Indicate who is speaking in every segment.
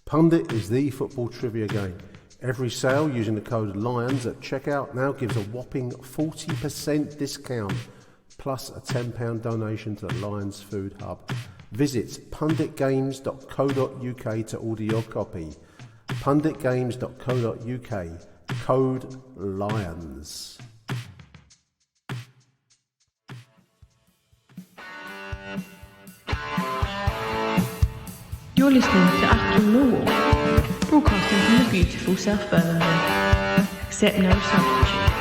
Speaker 1: Pundit is the football trivia game. Every sale using the code LIONS at checkout now gives a whopping 40% discount, plus a £10 donation to the Lions Food Hub. Visit punditgames.co.uk to order your copy. punditgames.co.uk, code LIONS.
Speaker 2: You're listening to Achtung Millwall, broadcasting from the beautiful South Birmingham. Accept no substitute.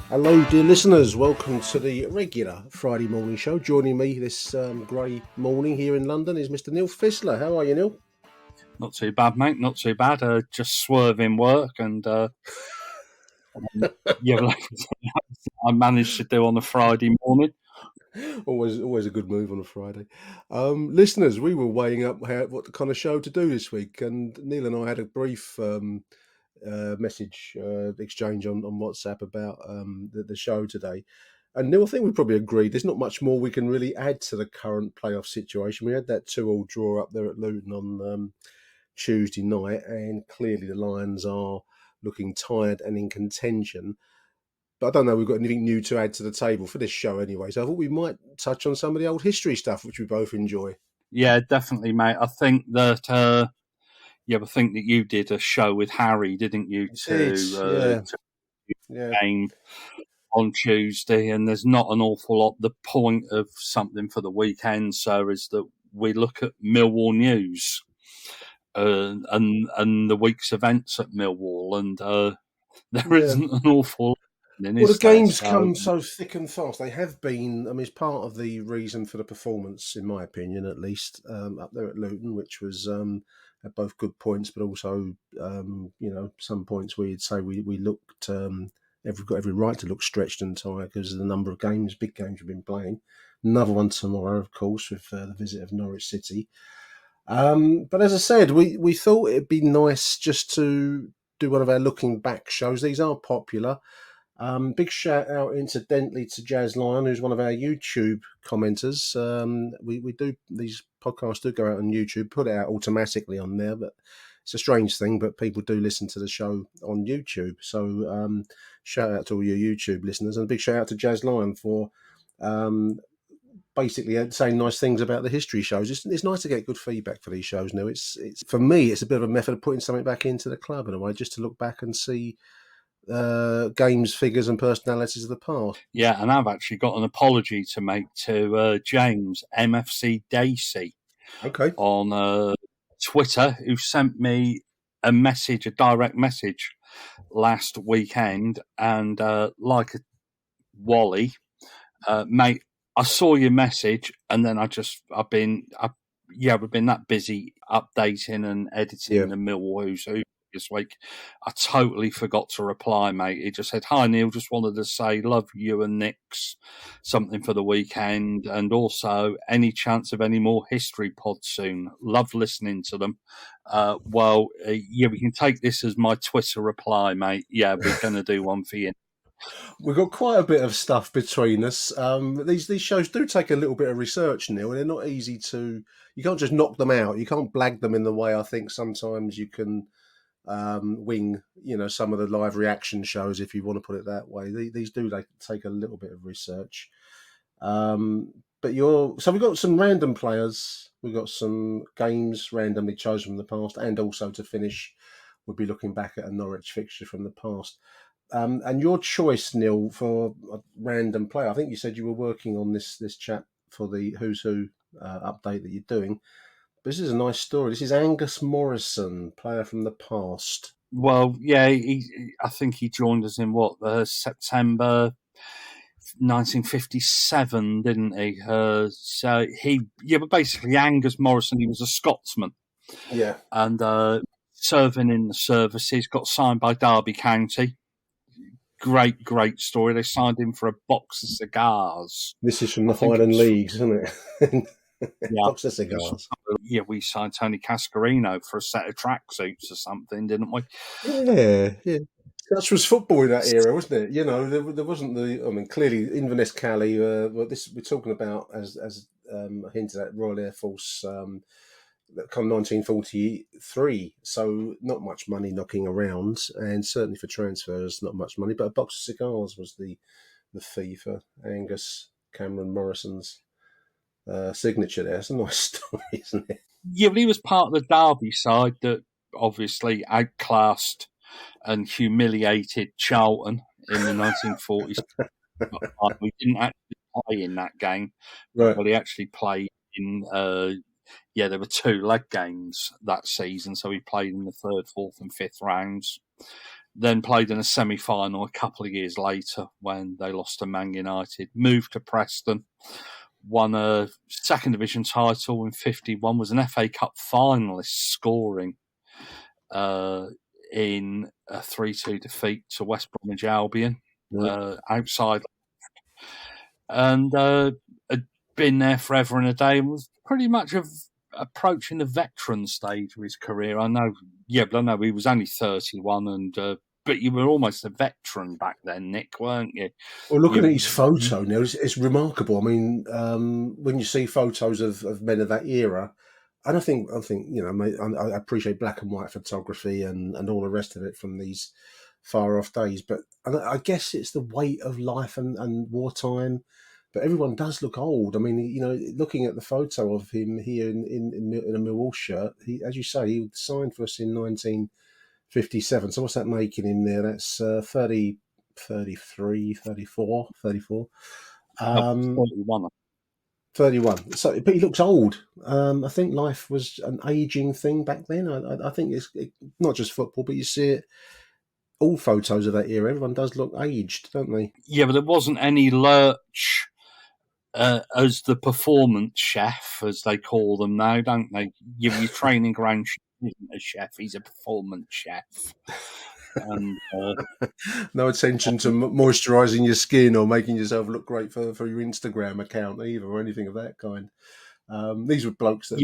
Speaker 1: Hello, dear listeners. Welcome to the regular Friday morning show. Joining me this grey morning here in London is Mr. Neil Fissler. How are you, Neil?
Speaker 3: Not too bad, mate. Not too bad. Just swerving work and like I managed to do on a Friday morning.
Speaker 1: Always a good move on a Friday. Listeners, we were weighing up what kind of show to do this week, and Neil and I had a brief message exchange on WhatsApp about the show today. And Neil, I think we probably agreed there's not much more we can really add to the current playoff situation. We had that 2-2 draw up there at Luton on Tuesday night, and clearly the Lions are looking tired and in contention. But I don't know we've got anything new to add to the table for this show anyway. So I thought we might touch on some of the old history stuff, which we both enjoy.
Speaker 3: Yeah, definitely, mate. I think that you did a show with Harry, didn't you? To game on Tuesday, and there's not an awful lot. The point of something for the weekend, sir, is that we look at Millwall news and the week's events at Millwall, and there isn't an awful lot.
Speaker 1: Well, the games come so thick and fast. They have been. I mean, it's part of the reason for the performance, in my opinion, at least, up there at Luton, which was had both good points, but also, some points where you'd say we looked. We've got every right to look stretched and tired because of the number of games, big games we've been playing. Another one tomorrow, of course, with the visit of Norwich City. But as I said, we thought it'd be nice just to do one of our looking back shows. These are popular. Big shout out, incidentally, to Jazz Lion, who's one of our YouTube commenters. We do, these podcasts do go out on YouTube, put it out automatically on there, but it's a strange thing, but people do listen to the show on YouTube. So shout out to all your YouTube listeners, and a big shout out to Jazz Lion for basically saying nice things about the history shows. It's nice to get good feedback for these shows now. It's for me, it's a bit of a method of putting something back into the club in a way, just to look back and see games, figures and personalities of the past.
Speaker 3: Yeah, and I've actually got an apology to make to James MFC Dacey on Twitter, who sent me a direct message last weekend, and like a Wally, mate, I saw your message, and then we've been that busy updating and editing the Millwall Who's Who this week. I totally forgot to reply, mate. He just said, "Hi Neil, just wanted to say love you and Nick's something for the weekend, and also any chance of any more history pods soon. Love listening to them." We can take this as my Twitter reply, mate. Yeah, we're going to do one for you.
Speaker 1: We've got quite a bit of stuff between us. These shows do take a little bit of research, Neil, and they're not easy to. You can't just knock them out. You can't blag them in the way I think sometimes you can wing, some of the live reaction shows, if you want to put it that way. These do take a little bit of research. So we've got some random players. We've got some games randomly chosen from the past, and also to finish, we'll be looking back at a Norwich fixture from the past. And your choice, Neil, for a random player, I think you said you were working on this chat for the Who's Who update that you're doing. But this is a nice story. This is Angus Morrison, player from the past.
Speaker 3: Well, yeah, I think he joined us in September 1957, didn't he? But basically Angus Morrison, he was a Scotsman.
Speaker 1: Yeah.
Speaker 3: And serving in the services, got signed by Derby County. Great story. They signed him for a box of cigars.
Speaker 1: This is from the Highland Leagues, isn't it? Box of cigars.
Speaker 3: Yeah, we signed Tony Cascarino for a set of tracksuits or something, didn't we?
Speaker 1: Yeah. Such was football in that era, wasn't it? There wasn't clearly Inverness Cali. What we're talking about, as hinted at, Royal Air Force come 1943, so not much money knocking around, and certainly for transfers, not much money. But a box of cigars was the fee for Angus Morrison's signature there. It's a nice story, isn't it?
Speaker 3: Yeah, but he was part of the Derby side that obviously outclassed and humiliated Charlton in the 1940s. We didn't actually play in that game.
Speaker 1: Right.
Speaker 3: Well, he actually played in, there were 2 leg games that season. So he played in the 3rd, 4th and 5th rounds. Then played in a semi-final a couple of years later when they lost to Man United. Moved to Preston. Won a 2nd Division title in 51. Was an FA Cup finalist, scoring in a 3-2 defeat to West Bromwich Albion outside, and had been there forever and a day, and was pretty much approaching the veteran stage of his career. I know he was only 31, and but you were almost a veteran back then, Nick, weren't you?
Speaker 1: Well, looking at his photo now, it's remarkable. I mean, when you see photos of men of that era, and I think I appreciate black and white photography and all the rest of it from these far off days, but I guess it's the weight of life and wartime. But everyone does look old. I mean, looking at the photo of him here in a Millwall shirt, he, as you say, he signed for us in 1957. So what's that making him there? That's 30, 33, 34, 34.
Speaker 3: 31.
Speaker 1: 31. So, but he looks old. I think life was an aging thing back then. I think it's not just football, but you see it, all photos of that era, everyone does look aged, don't they?
Speaker 3: Yeah, but there wasn't any lurch as the performance chef, as they call them now, don't they? Your training ground chef isn't a chef, he's a performance chef. And,
Speaker 1: no attention to moisturising your skin or making yourself look great for your Instagram account either, or anything of that kind. These were blokes that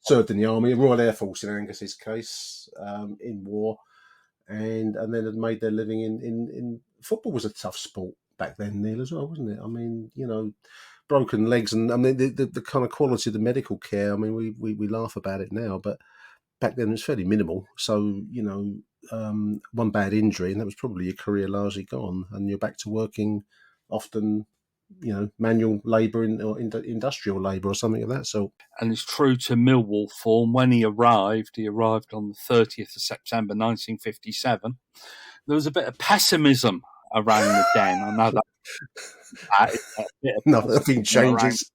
Speaker 1: served in the army, Royal Air Force in Angus's case, in war, and then had made their living in football. Was a tough sport back then, Neil, as well, wasn't it? I mean, broken legs, and I mean the kind of quality of the medical care. I mean, we laugh about it now, but back then it was fairly minimal. So one bad injury, and that was probably your career largely gone, and you're back to working, often, manual labour or industrial labour or something of that sort.
Speaker 3: And it's true to Millwall form. When he arrived on the 30th of September 1957. There was a bit of pessimism around the den. I know that
Speaker 1: nothing changes.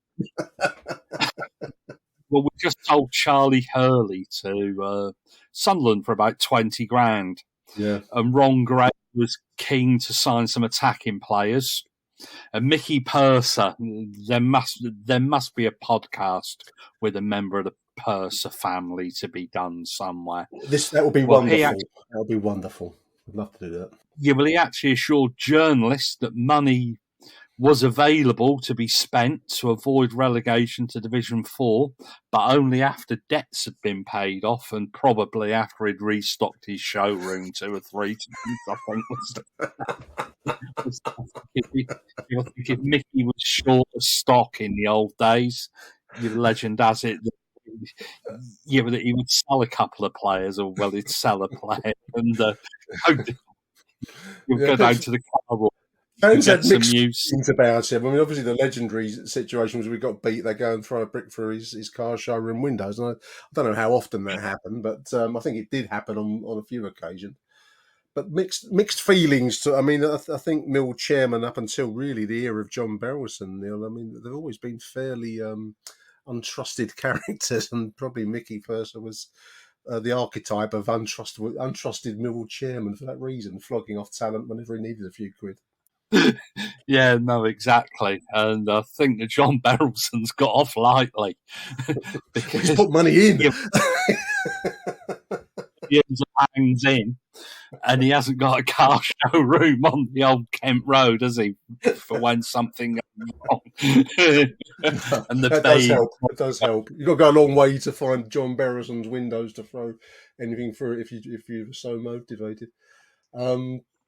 Speaker 3: Well, we just sold Charlie Hurley to Sunderland for about 20 grand.
Speaker 1: Yeah.
Speaker 3: And Ron Gray was keen to sign some attacking players. And Mickey Purser, there must be a podcast with a member of the Purser family to be done somewhere.
Speaker 1: That would be wonderful. That would be wonderful. I'd love to do that.
Speaker 3: Yeah, well, he actually assured journalists that money was available to be spent to avoid relegation to Division 4, but only after debts had been paid off and probably after he'd restocked his showroom 2 or 3 times, I think. If Mickey was short of stock in the old days, the legend has it that he would sell a couple of players, or he'd sell a player, and he'd go down to the car.
Speaker 1: Fans had mixed things about him. I mean, obviously the legendary situation was we got beat, they go and throw a brick through his car showroom windows. And I don't know how often that happened, but I think it did happen on a few occasions. But mixed feelings. I think Mill chairman up until really the era of John Berylson, Neil, I mean, they've always been fairly untrusted characters, and probably Mickey Purser was the archetype of untrusted Mill chairman for that reason, flogging off talent whenever he needed a few quid.
Speaker 3: Yeah, no, exactly. And I think that John Berylson's got off lightly.
Speaker 1: Because he's put money in.
Speaker 3: £1 in, and he hasn't got a car showroom on the old Kent Road, has he? For when something goes wrong. And
Speaker 1: that does help. You've got to go a long way to find John Berylson's windows to throw anything through if you're so motivated.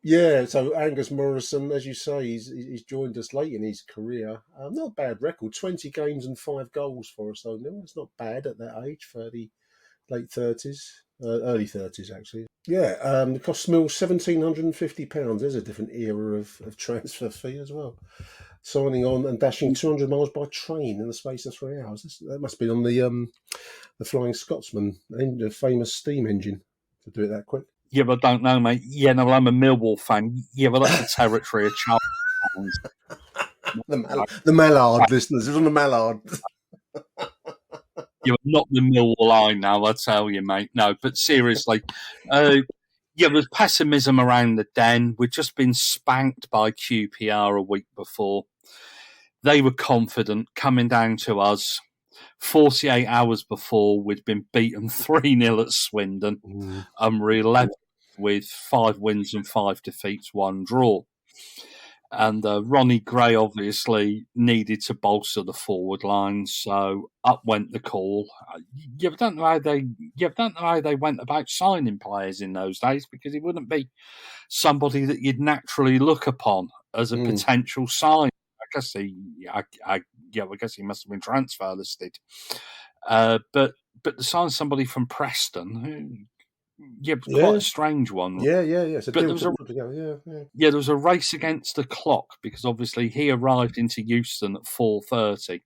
Speaker 1: Yeah, so Angus Morrison, as you say, he's joined us late in his career. Not a bad record, 20 games and 5 goals for us, though. No, it's not bad at that age, 30, late 30s, early 30s, actually. Yeah, it cost Mill £1,750. There's a different era of transfer fee as well. Signing on and dashing 200 miles by train in the space of 3 hours. That must be on the Flying Scotsman, the famous steam engine, to do it that quick.
Speaker 3: Yeah, but I don't know, mate. Yeah, no, I'm a Millwall fan. Yeah, but that's the territory of Charles fans.
Speaker 1: The Mallard listeners. It was on the Mallard.
Speaker 3: You're not the Millwall I know, I tell you, mate. No, but seriously, there's pessimism around the Den. We'd just been spanked by QPR a week before. They were confident coming down to us. 48 hours before, we'd been beaten 3-0 at Swindon. And we're 11th with 5 wins and 5 defeats, 1 draw. And Ronnie Gray obviously needed to bolster the forward line, so up went the call. You don't know how they went about signing players in those days, because he wouldn't be somebody that you'd naturally look upon as a potential sign. I guess he must have been transfer listed. But to sign somebody from Preston, quite a strange one.
Speaker 1: Yeah. It's
Speaker 3: but there was a race against the clock, because obviously he arrived into Euston at 4:30,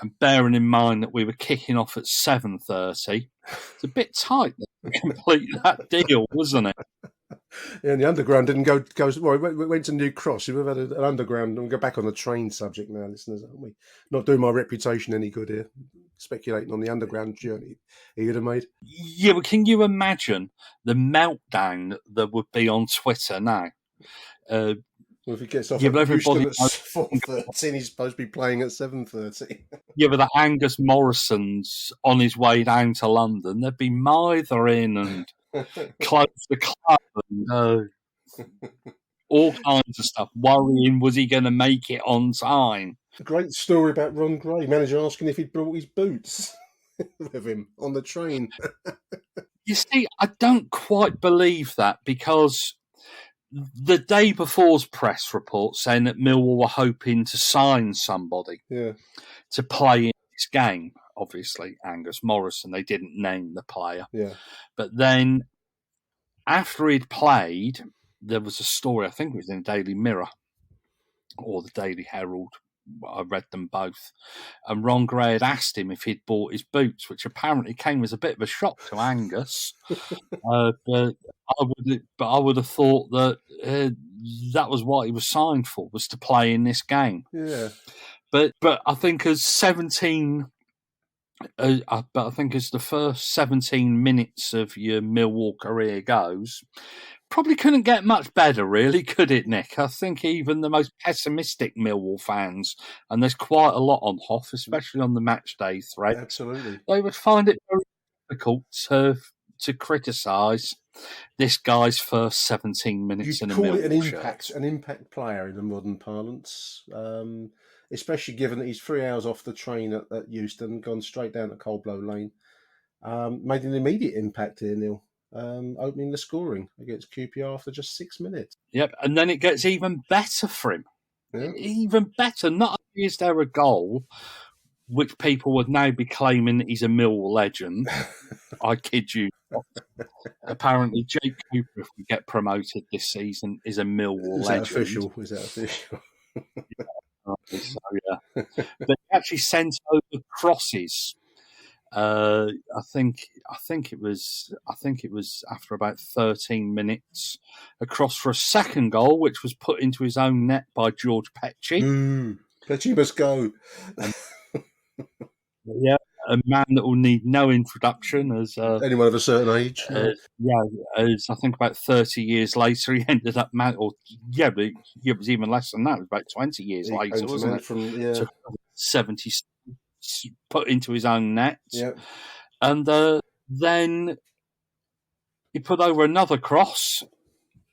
Speaker 3: and bearing in mind that we were kicking off at 7:30, it's a bit tight to complete that deal, wasn't it?
Speaker 1: Yeah, and the underground didn't go. Well, we went to New Cross. We've had an underground, and we'll go back on the train subject now, listeners, aren't we? Not doing my reputation any good here, speculating on the underground journey he would have made.
Speaker 3: Yeah, but can you imagine the meltdown that would be on Twitter now?
Speaker 1: Well, if he gets off at Houston at 4:13, he's supposed to be playing at 7:30.
Speaker 3: Yeah, but the Angus Morrison's on his way down to London. They'd be mithering and close the club and all kinds of stuff, worrying was he going to make it on time.
Speaker 1: A great story about Ron Gray, manager asking if he'd brought his boots with him on the train.
Speaker 3: You see, I don't quite believe that, because the day before's press report saying that Millwall were hoping to sign somebody to play in this game. Obviously, Angus Morrison. They didn't name the player.
Speaker 1: Yeah.
Speaker 3: But then, after he'd played, there was a story, I think it was in the Daily Mirror or the Daily Herald. I read them both. And Ron Gray had asked him if he'd bought his boots, which apparently came as a bit of a shock to Angus. But I would have thought that that was what he was signed for, was to play in this game.
Speaker 1: Yeah.
Speaker 3: But I think as 17... but I think as the first 17 minutes of your Millwall career goes, probably couldn't get much better, really, could it, Nick? I think even the most pessimistic Millwall fans, and there's quite a lot on Hoff, especially on the match day thread,
Speaker 1: absolutely,
Speaker 3: they would find it very difficult to criticise this guy's first 17 minutes in a Millwall
Speaker 1: shirt. An impact player in the modern parlance. Especially given that he's 3 hours off the train at Euston, gone straight down to Coldblow Lane. Made an immediate impact here, Neil, opening the scoring against QPR after just 6 minutes.
Speaker 3: Yep, and then it gets even better for him.
Speaker 1: Yeah.
Speaker 3: Even better. Not only is there a goal, which people would now be claiming that he's a Millwall legend. I kid you not. Apparently, Jake Cooper, if we get promoted this season, is a Millwall legend.
Speaker 1: Is that official?
Speaker 3: So, yeah. But he actually sent over crosses. I think it was after about 13 minutes, across for a second goal, which was put into his own net by George Petchey.
Speaker 1: Petchey must go.
Speaker 3: Yeah, a man that will need no introduction as
Speaker 1: anyone of a certain age.
Speaker 3: As I think about 30 years later, he ended up but it was even less than that. It was about 20 years later, wasn't it? 70 put into his own net.
Speaker 1: Yeah.
Speaker 3: And then he put over another cross,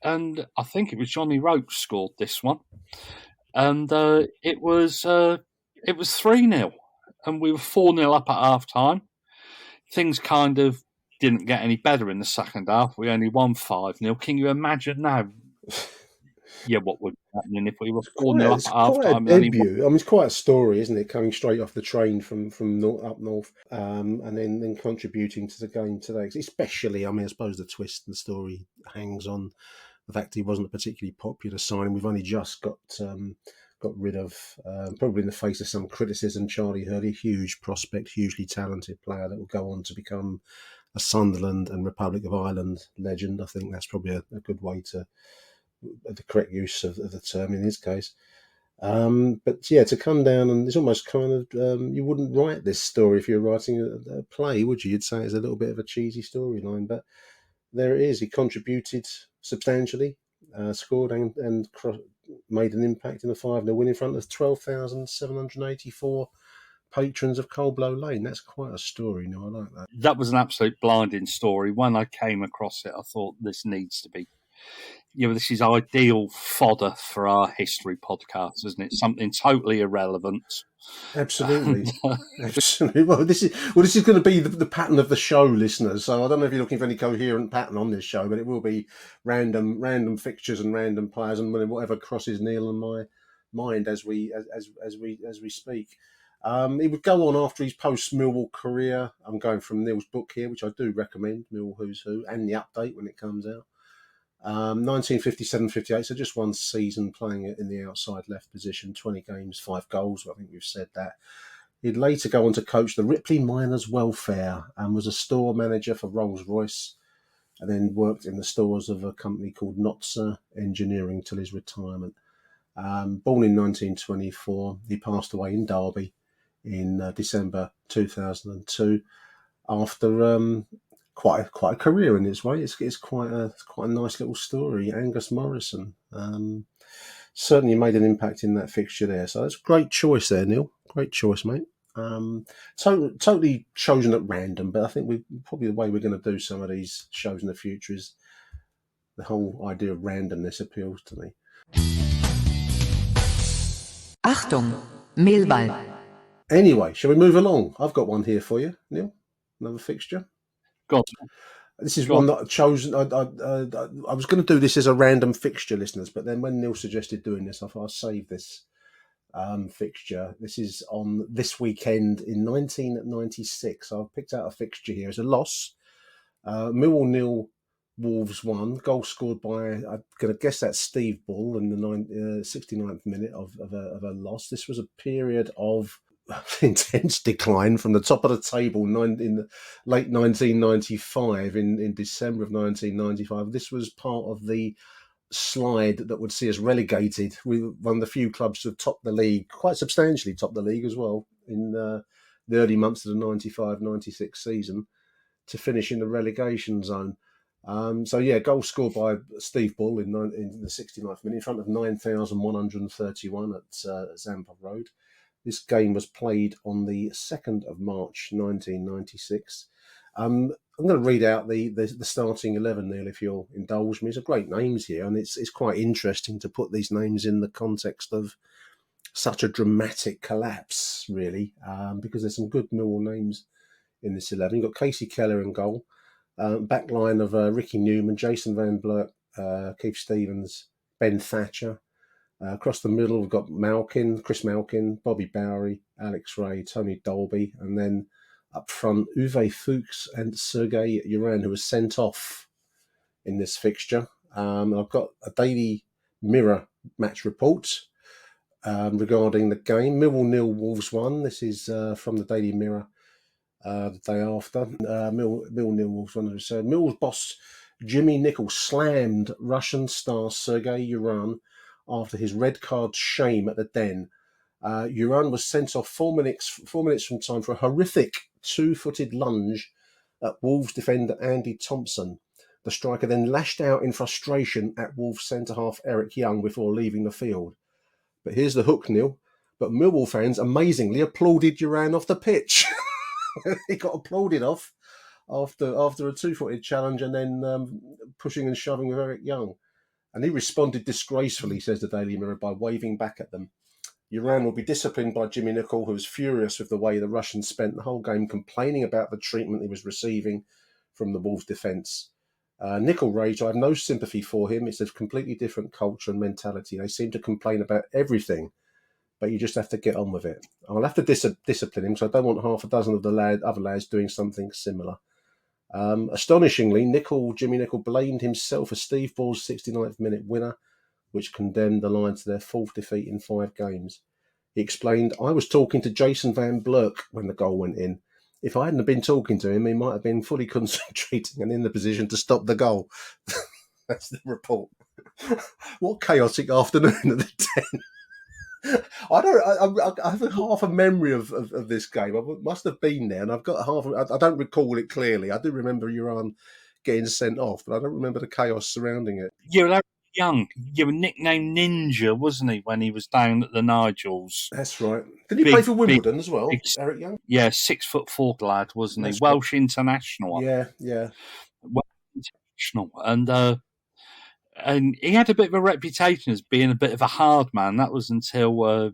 Speaker 3: and I think it was Johnny Roach scored this one. And it was 3-0. And we were 4-0 up at half-time. Things kind of didn't get any better in the second half. We only won 5-0. Can you imagine now Yeah, what would happen if we were 4-0 up
Speaker 1: It's
Speaker 3: at half
Speaker 1: quite a
Speaker 3: time?
Speaker 1: debut. I mean, it's quite a story, isn't it? Coming straight off the train from up north, and then contributing to the game today. Especially, I mean, I suppose the twist and the story hangs on the fact he wasn't a particularly popular signing. We've only just got rid of, probably in the face of some criticism, Charlie Hurley, huge prospect, hugely talented player that will go on to become a Sunderland and Republic of Ireland legend. I think that's probably a good way to the correct use of the term in his case. But yeah, to come down and it's almost kind of you wouldn't write this story if you were writing a play, would you? You'd say it's a little bit of a cheesy storyline, but there it is. He contributed substantially, scored and made an impact in a 5-0 win in front of 12,784 patrons of Coldblow Lane. That's quite a story. No, I like that.
Speaker 3: That was an absolute blinding story. When I came across it, I thought this needs to be, this is ideal fodder for our history podcast, isn't it? Something totally irrelevant.
Speaker 1: Absolutely. Absolutely. Well, this is going to be the pattern of the show, listeners. So I don't know if you're looking for any coherent pattern on this show, but it will be random fixtures and random players and whatever crosses Neil and my mind as we speak. He would go on after his post-Millwall career. I'm going from Neil's book here, which I do recommend, Millwall Who's Who, and the update when it comes out. 1957-58, so just one season playing it in the outside left position, 20 games, 5 goals. I think we've said that. He'd later go on to coach the Ripley Miners Welfare and was a store manager for Rolls-Royce, and then worked in the stores of a company called Notzer Engineering till his retirement. Born in 1924, he passed away in Derby in December 2002 after quite a career in its way. It's quite a nice little story. Angus Morrison certainly made an impact in that fixture there. So that's a great choice there, Neil. Great choice, mate. Totally chosen at random, but I think probably the way we're going to do some of these shows in the future is the whole idea of randomness appeals to me.
Speaker 4: Achtung, Millwall.
Speaker 1: Anyway, shall we move along? I've got one here for you, Neil. Another fixture. This is one that I chose. I was going to do this as a random fixture, listeners, but then when Neil suggested doing this, I thought I'll save this fixture. This is on this weekend in 1996. So I've picked out a fixture here as a loss. Millwall 0, Wolves 1. Goal scored by, I'm going to guess that's Steve Bull in the 69th minute of a loss. This was a period of intense decline from the top of the table in the late 1995, in December of 1995. This was part of the slide that would see us relegated. We were one of the few clubs to top the league, quite substantially top the league as well, in the early months of the 95-96 season, to finish in the relegation zone. Goal scored by Steve Bull in the 69th minute in front of 9,131 at Zampa Road. This game was played on the 2nd of March, 1996. I'm going to read out the starting 11, Neil, if you'll indulge me. It's a great names here, and it's quite interesting to put these names in the context of such a dramatic collapse, really, because there's some good Millwall names in this 11. You've got Casey Keller in goal, back line of Ricky Newman, Jason Van Blurt, Keith Stevens, Ben Thatcher. Across the middle, we've got Chris Malkin, Bobby Bowery, Alex Ray, Tony Dolby, and then up front, Uwe Fuchs and Sergei Yuran, who was sent off in this fixture. I've got a Daily Mirror match report regarding the game. Millwall 0, Wolves 1. This is from the Daily Mirror the day after. Millwall 0, Wolves 1. Millwall's boss, Jimmy Nichols, slammed Russian star Sergei Yuran after his red card shame at the Den. Yuran was sent off 4 minutes from time for a horrific 2-footed lunge at Wolves defender Andy Thompson. The striker then lashed out in frustration at Wolves centre-half Eric Young before leaving the field. But here's the hook, Neil. But Millwall fans amazingly applauded Yuran off the pitch. He got applauded off after a 2-footed challenge and then pushing and shoving with Eric Young. And he responded disgracefully, says the Daily Mirror, by waving back at them. Yuran will be disciplined by Jimmy Nicholl, who was furious with the way the Russians spent the whole game complaining about the treatment he was receiving from the Wolves defence. Nickel Rage, I have no sympathy for him. It's a completely different culture and mentality. They seem to complain about everything, but you just have to get on with it. I'll have to discipline him, so I don't want half a dozen of the other lads doing something similar. Astonishingly, Jimmy Nickel blamed himself for Steve Ball's 69th minute winner, which condemned the Lions to their 4th defeat in 5 games. He explained, I was talking to Jason Van Blurk when the goal went in. If I hadn't been talking to him, he might have been fully concentrating and in the position to stop the goal. That's the report. What chaotic afternoon at the 10. I have half a memory of this game. I must have been there, and I've got I don't recall it clearly. I do remember Yuran getting sent off, but I don't remember the chaos surrounding it.
Speaker 3: You were young. You were nicknamed Ninja, wasn't he, when he was down at the Nigels?
Speaker 1: That's right. Did he play for Wimbledon as well, Eric Young?
Speaker 3: Yeah, 6'4" lad, wasn't he? Welsh international.
Speaker 1: Yeah.
Speaker 3: Welsh international, and he had a bit of a reputation as being a bit of a hard man. That was until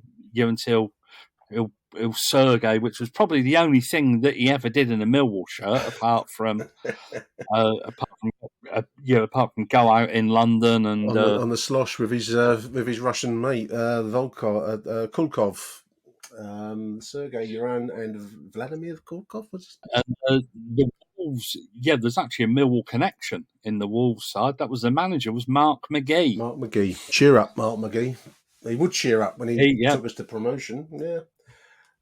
Speaker 3: Sergei, which was probably the only thing that he ever did in a Millwall shirt, apart from go out in London and
Speaker 1: on the slosh with his Russian mate Kulkov, Sergei Yuran and Vladimir Kulkov.
Speaker 3: And the Wolves, there's actually a Millwall connection in the Wolves side. That was the manager, was Mark McGee.
Speaker 1: Mark McGee, cheer up, Mark McGee. He would cheer up when he took us to promotion. Yeah.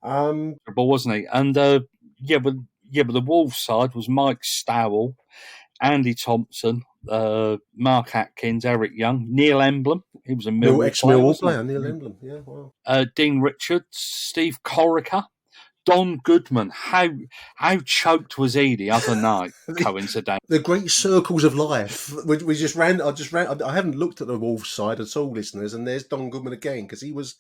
Speaker 3: But wasn't he? And but the Wolves side was Mike Stowell, Andy Thompson, Mark Atkins, Eric Young, Neil Emblem. He was a
Speaker 1: ex-Millwall player. Neil Emblem, yeah, wow.
Speaker 3: Dean Richards, Steve Corica, Don Goodman. How choked was he the other night? Coincidentally,
Speaker 1: the great circles of life. We just ran. I haven't looked at the Wolves side at all, listeners. And there's Don Goodman again, because he was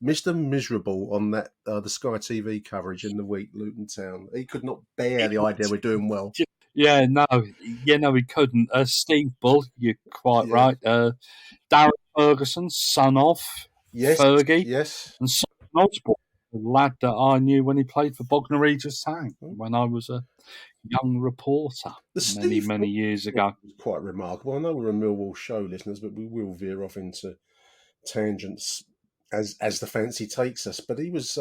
Speaker 1: Mr. Miserable on that the Sky TV coverage in the week, Luton Town. He could not bear the idea we're doing well.
Speaker 3: Yeah, no, he couldn't. Steve Bull, you're quite right. Darren Ferguson, son of Fergie,
Speaker 1: yes,
Speaker 3: and Simon Osborne, the lad that I knew when he played for Bognor Regis Town when I was a young reporter many years ago.
Speaker 1: Quite remarkable. I know we're a Millwall show, listeners, but we will veer off into tangents as the fancy takes us. But he was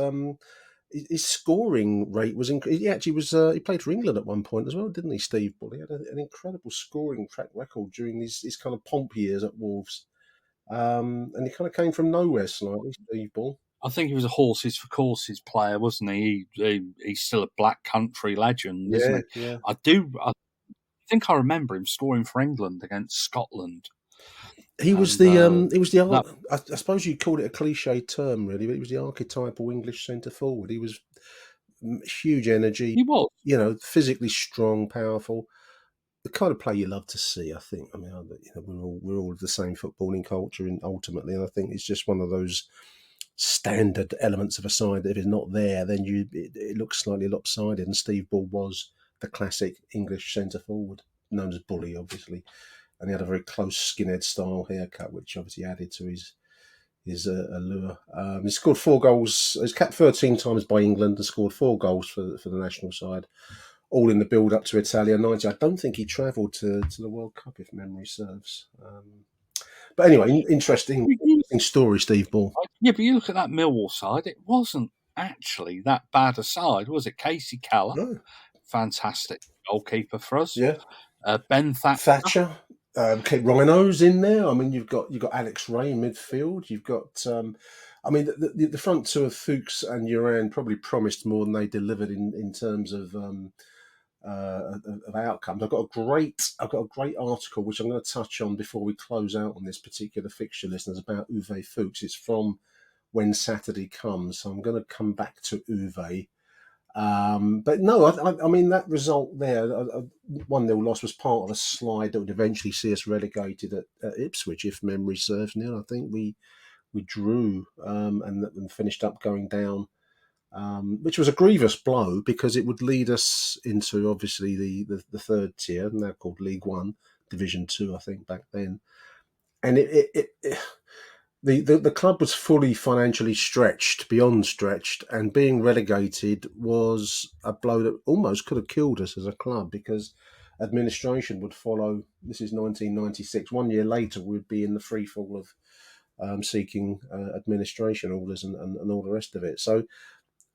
Speaker 1: his scoring rate was he actually was he played for England at one point as well, didn't he, Steve Bull? He had an incredible scoring track record during his kind of pomp years at Wolves, and he kind of came from nowhere slightly, Steve Bull.
Speaker 3: I think he was a horses for courses player, wasn't he? He's still a Black Country legend, isn't he?
Speaker 1: Yeah.
Speaker 3: I think I remember him scoring for England against Scotland.
Speaker 1: He was I suppose you'd call it a cliche term, really, but he was the archetypal English centre forward. He was huge energy.
Speaker 3: He was,
Speaker 1: physically strong, powerful. The kind of player you love to see, I think. I mean, we're all of the same footballing culture, and ultimately, and I think it's just one of those standard elements of a side that if it's not there, then it looks slightly lopsided. And Steve Bull was the classic English centre forward, known as Bully, obviously. And he had a very close skinhead style haircut, which obviously added to his allure. He scored 4 goals. He was capped 13 times by England and scored 4 goals for the national side, all in the build up to Italia 90. I don't think he travelled to the World Cup, if memory serves. But anyway, interesting story, Steve Bull.
Speaker 3: Yeah, but you look at that Millwall side; it wasn't actually that bad a side, was it? Casey Keller, fantastic goalkeeper for us.
Speaker 1: Yeah,
Speaker 3: Ben Thatcher.
Speaker 1: Rhino's in there. I mean, you've got Alex Ray in midfield. You've got, the front two of Fuchs and Yuran probably promised more than they delivered in terms of outcomes. I've got a great article which I'm going to touch on before we close out on this particular fixture, listeners, about Uwe Fuchs. It's from When Saturday Comes, so I'm going to come back to Uwe. But no, I mean, that result there, 1-0 loss, was part of a slide that would eventually see us relegated at Ipswich, if memory serves. Neil, I think we drew and finished up going down, which was a grievous blow because it would lead us into obviously the third tier, now called League One, Division 2, I think back then, and The club was fully financially beyond stretched, and being relegated was a blow that almost could have killed us as a club, because administration would follow. This is 1996. 1 year later, we'd be in the free fall of seeking administration orders and all the rest of it. So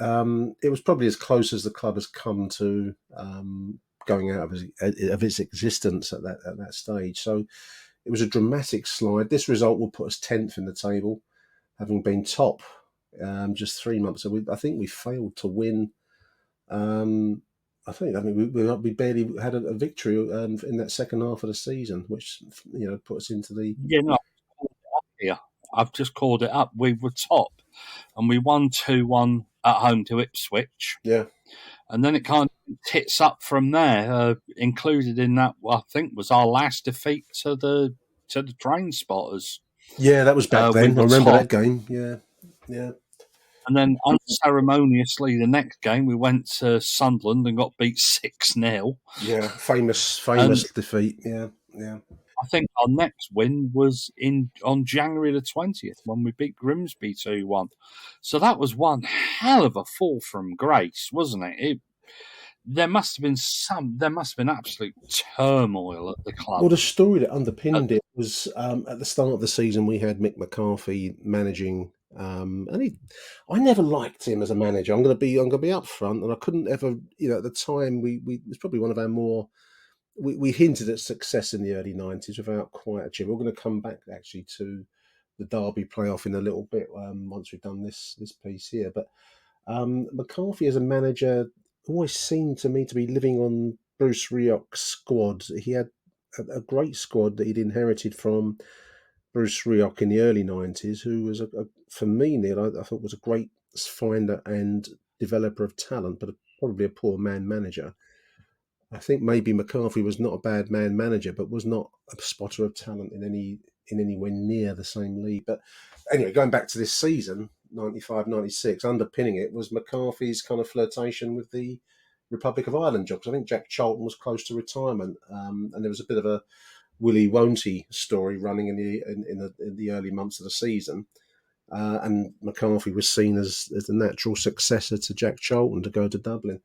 Speaker 1: it was probably as close as the club has come to going out of its existence at that stage. So it was a dramatic slide. This result will put us 10th in the table, having been top just 3 months. So I think we failed to win. We barely had a victory in that second half of the season, which put us into the.
Speaker 3: I've just called it up. We were top, and we won 2-1 at home to Ipswich.
Speaker 1: Yeah,
Speaker 3: and then it kind of tits up from there. Included in that, I think, was our last defeat to the Train Spotters.
Speaker 1: Yeah, that was back then. I remember that game. Yeah.
Speaker 3: And then unceremoniously, the next game, we went to Sunderland and got beat 6-0.
Speaker 1: Yeah, famous defeat. Yeah.
Speaker 3: I think our next win was on January the 20th when we beat Grimsby 2-1. So that was one hell of a fall from grace, wasn't it? There must have been absolute turmoil at the club.
Speaker 1: Well, the story that underpinned it was at the start of the season we had Mick McCarthy managing, and I never liked him as a manager. I'm going to be upfront, and I couldn't ever, at the time we it was probably one of our more. We hinted at success in the early 90s without quite achieving. We're going to come back actually to the Derby playoff in a little bit once we've done this piece here. But McCarthy as a manager always seemed to me to be living on Bruce Rioch's squad. He had a great squad that he'd inherited from Bruce Rioch in the early 90s, who was, for me, Neil, I thought was a great finder and developer of talent, but probably a poor man manager. I think maybe McCarthy was not a bad man manager, but was not a spotter of talent in anywhere near the same league. But anyway, going back to this season, 95-96, underpinning it was McCarthy's kind of flirtation with the Republic of Ireland job. Because I think Jack Charlton was close to retirement, and there was a bit of a Willie Won't-he story running in the early months of the season. And McCarthy was seen as the natural successor to Jack Charlton to go to Dublin.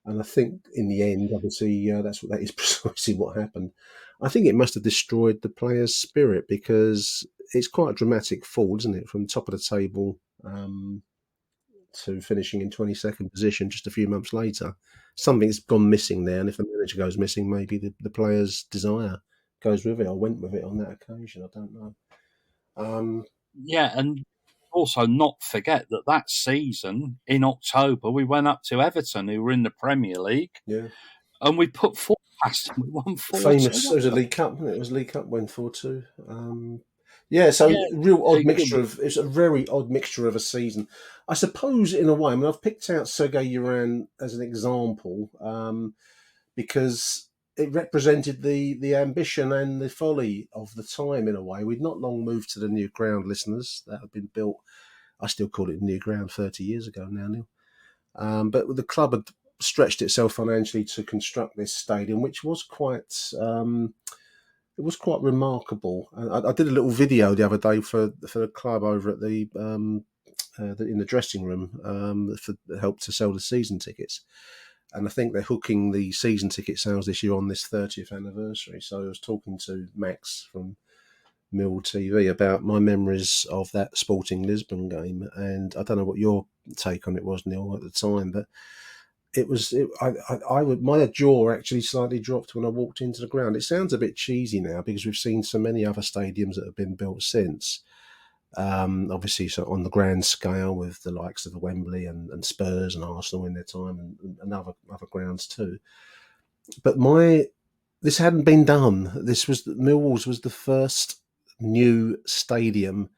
Speaker 1: And I think in the end, obviously, that is precisely what happened. I think it must have destroyed the players' spirit because it's quite a dramatic fall, isn't it, from top of the table to finishing in 22nd position just a few months later. Something's gone missing there, and if the manager goes missing, maybe the players' desire goes with it or went with it on that occasion. I don't know.
Speaker 3: Yeah, and also not forget that season in October we went up to Everton, who were in the Premier League, and we put 4 past them. We won 4-2.
Speaker 1: Famous. It was a League Cup, wasn't it? It was League Cup, won 4-2. Real odd mixture of. It's a very odd mixture of a season, I suppose. In a way, I mean, I've picked out Sergei Yuran as an example because it represented the ambition and the folly of the time in a way. We'd not long moved to the new ground, listeners. That had been built, I still call it new ground, 30 years ago now, Neil. But the club had stretched itself financially to construct this stadium, which was quite remarkable. And I did a little video the other day for the club over at in the dressing room for help to sell the season tickets. And I think they're hooking the season ticket sales this year on this 30th anniversary. So I was talking to Max from Mill TV about my memories of that Sporting Lisbon game. And I don't know what your take on it was, Neil, at the time, but my jaw actually slightly dropped when I walked into the ground. It sounds a bit cheesy now because we've seen so many other stadiums that have been built since. Obviously, so on the grand scale with the likes of the Wembley and Spurs and Arsenal in their time and other grounds too. But this hadn't been done. Millwall's was the first new stadium,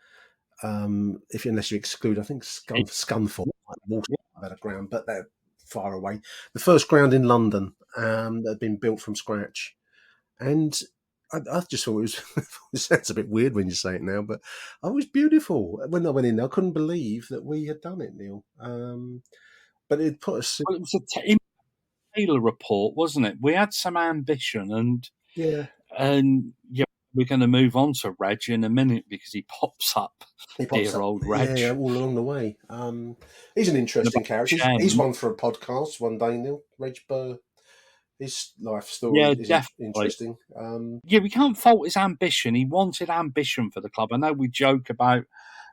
Speaker 1: unless you exclude, I think Scunthorpe had a ground, but they're far away. The first ground in London that had been built from scratch, and I just thought it sounds a bit weird when you say it now, but it was beautiful. When I went in there, I couldn't believe that we had done it, Neil. But it put us.
Speaker 3: Well, it was a Taylor report, wasn't it? We had some ambition, and we're going to move on to Reg in a minute because he pops up. Dear old Reg.
Speaker 1: Yeah, all along the way. He's an interesting character. He's one for a podcast one day, Neil. Reg His life story is
Speaker 3: definitely
Speaker 1: interesting.
Speaker 3: We can't fault his ambition. He wanted ambition for the club. I know we joke about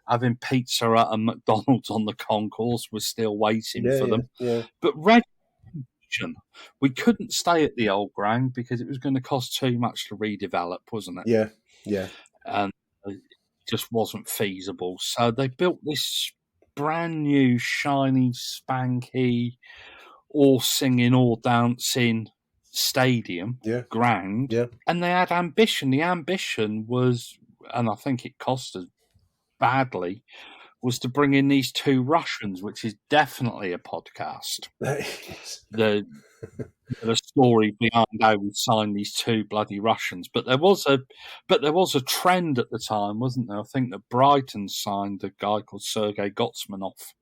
Speaker 3: having pizza at a McDonald's on the concourse. We're still waiting for them.
Speaker 1: Yeah.
Speaker 3: But we couldn't stay at the old ground because it was going to cost too much to redevelop, wasn't it?
Speaker 1: Yeah.
Speaker 3: And it just wasn't feasible. So they built this brand new, shiny, spanky, all singing, all dancing stadium ground. And they had ambition. The ambition was, and I think it cost us badly, was to bring in these two Russians, which is definitely a podcast. The story behind how we signed these two bloody Russians, but there was a trend at the time, wasn't there? I think that Brighton signed a guy called Sergei Yuran,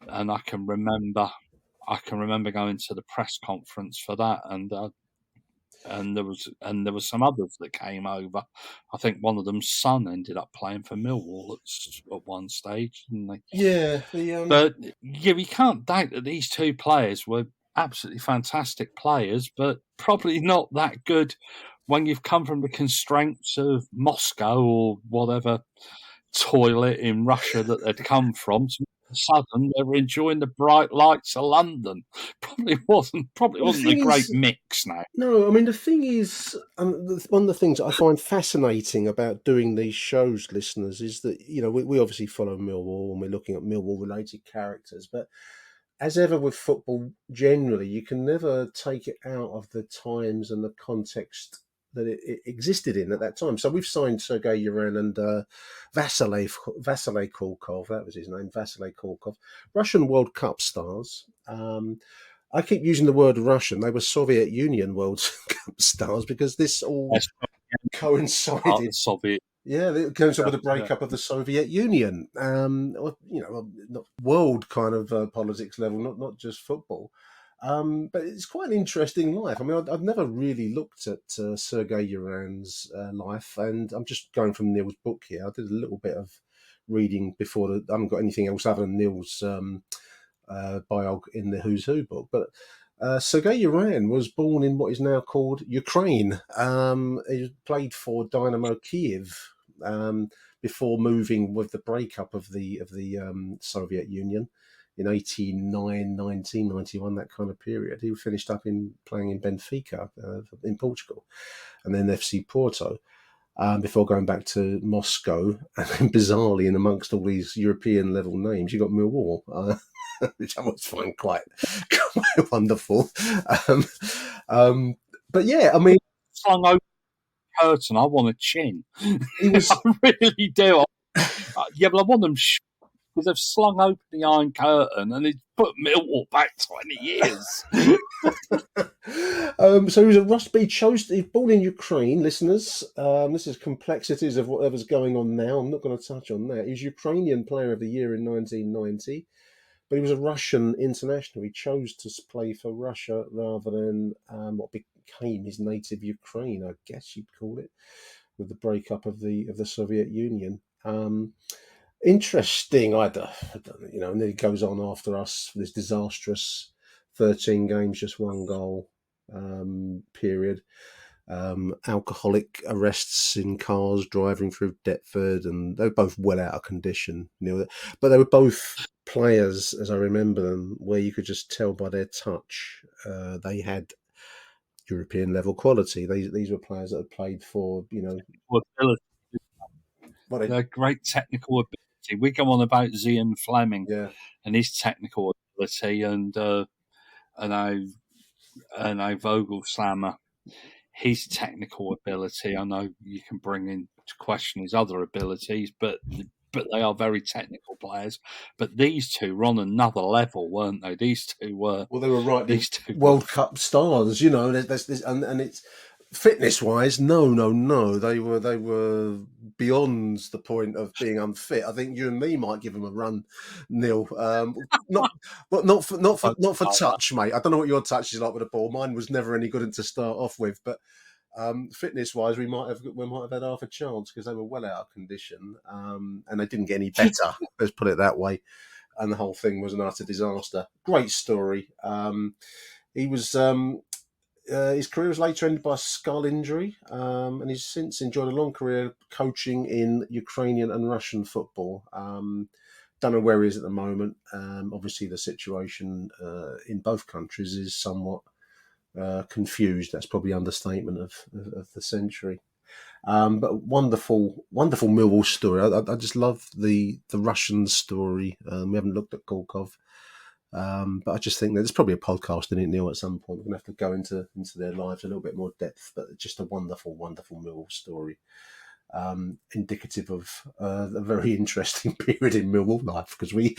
Speaker 3: and I can remember going to the press conference for that, and there was some others that came over. I think one of them's son ended up playing for Millwall at one stage, didn't they?
Speaker 1: Yeah.
Speaker 3: But we can't doubt that these two players were absolutely fantastic players, but probably not that good when you've come from the constraints of Moscow or whatever toilet in Russia that they'd come from. So all of a sudden, they were enjoying the bright lights of London. Probably wasn't a great mix now.
Speaker 1: No, I mean, the thing is, one of the things I find fascinating about doing these shows, listeners, is that, we obviously follow Millwall and we're looking at Millwall-related characters, but as ever with football, generally, you can never take it out of the times and the context that it existed in at that time. So we've signed Sergei Yuran and Vasily Kulkov, that was his name, Vasily Kulkov, Russian World Cup stars. I keep using the word Russian. They were Soviet Union World Cup stars because this all coincided.
Speaker 3: Soviet.
Speaker 1: Yeah, it coincided with the breakup of the Soviet Union. Not world kind of politics level, not just football. But it's quite an interesting life. I mean, I've never really looked at Sergei Yuran's life, and I'm just going from Neil's book here. I did a little bit of reading before. I haven't got anything else other than Neil's biog in the Who's Who book. But Sergei Yuran was born in what is now called Ukraine. He played for Dynamo Kiev before moving with the breakup of the Soviet Union in 1991, that kind of period. He finished up playing in Benfica in Portugal, and then FC Porto. Before going back to Moscow, and then bizarrely, in amongst all these European level names, you got Millwall, which I always find quite wonderful. But yeah, I mean,
Speaker 3: flung open the curtain. I want a chin. I really do. But I want them because they've slung open the Iron Curtain and it's put Millwall back 20 years.
Speaker 1: So he was a he's born in Ukraine, listeners. This is complexities of whatever's going on now. I'm not going to touch on that. He was Ukrainian Player of the Year in 1990, but he was a Russian international. He chose to play for Russia rather than what became his native Ukraine, I guess you'd call it, with the breakup of the Soviet Union. Interesting, and then he goes on after us for this disastrous 13 games, just one goal period. Alcoholic arrests in cars driving through Deptford, and they were both well out of condition, but they were both players, as I remember them, where you could just tell by their touch they had European level quality. These were players that had played for,
Speaker 3: they're great technical ability. We go on about Zian Fleming and his technical ability, and our Vogelslammer, his technical ability. I know you can bring in to question his other abilities, but they are very technical players. But these two were on another level, weren't they? These two were.
Speaker 1: Well, they were right.
Speaker 3: These two
Speaker 1: World Cup stars, There's this, and it's fitness wise, no. They were beyond the point of being unfit. I think you and me might give them a run, Neil. Not for touch, mate. I don't know what your touch is like with the ball. Mine was never any good to start off with, but fitness wise, we might have had half a chance because they were well out of condition, and they didn't get any better. Let's put it that way. And the whole thing was an utter disaster. Great story. He was his career was later ended by a skull injury, and he's since enjoyed a long career coaching in Ukrainian and Russian football. Don't know where he is at the moment. Obviously, the situation in both countries is somewhat confused. That's probably understatement of the century. But wonderful Millwall story. I just love the Russian story. We haven't looked at Gorkov. But I just think that there's probably a podcast in it, Neil, at some point. We're going to have to go into their lives a little bit more depth, but just a wonderful Millwall story. Indicative of a very interesting period in Millwall life, because we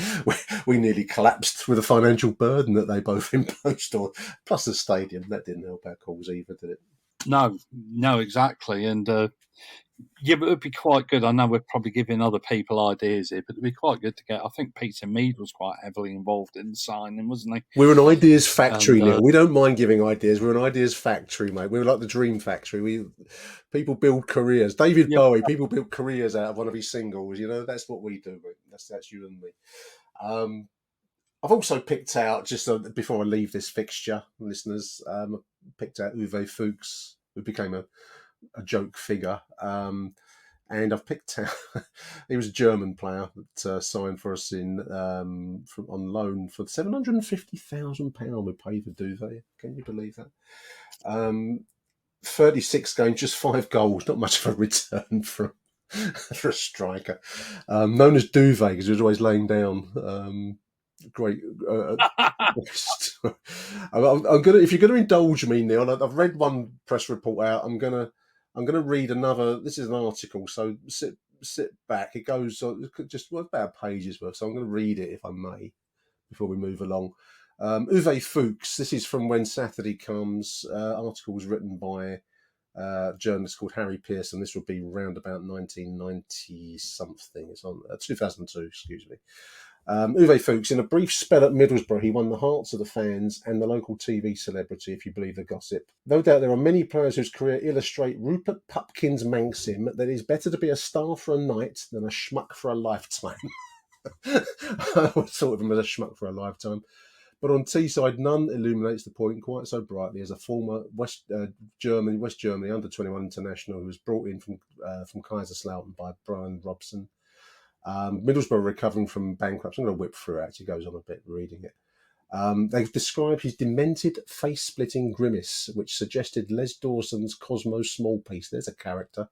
Speaker 1: nearly collapsed with the financial burden that they both imposed on, plus the stadium. That didn't help our cause either, did it?
Speaker 3: No, exactly. And yeah, but it would be quite good. I know we're probably giving other people ideas here, but it'd be quite good to get. I think Peter Mead was quite heavily involved in the signing, wasn't he?
Speaker 1: We're an ideas factory, Neil. We don't mind giving ideas. We're an ideas factory, mate. We're like the Dream Factory. People build careers. David Bowie, people build careers out of one of his singles. You know, that's what we do. That's you and me. I've also picked out, just before I leave this fixture, listeners, picked out Uwe Fuchs, who became a joke figure. And I've picked out, he was a German player that signed for us on loan for £750,000 we paid for Duvet. Can you believe that? 36 games, just 5 goals, not much of a return for a striker. Known as Duvet because he was always laying down. Great. I'm gonna. If you're going to indulge me, Neil, I've read one press report out. I'm gonna read another. This is an article, so sit back. It goes just about a page's worth. So I'm going to read it if I may before we move along. Uwe Fuchs. This is from When Saturday Comes. Article was written by a journalist called Harry Pearson. This would be around about 1990 something. It's on 2002. Excuse me. Uwe Fuchs, in a brief spell at Middlesbrough, he won the hearts of the fans and the local TV celebrity, if you believe the gossip. No doubt there are many players whose career illustrate Rupert Pupkin's maxim that it is better to be a star for a night than a schmuck for a lifetime. I always thought of him as a schmuck for a lifetime. But on Teesside, none illuminates the point quite so brightly as a former West Germany under-21 international who was brought in from Kaiserslautern by Brian Robson. Middlesbrough recovering from bankruptcy. I'm going to whip through it. It goes on a bit reading it. They've described his demented, face-splitting grimace, which suggested Les Dawson's Cosmo Smallpiece. There's a character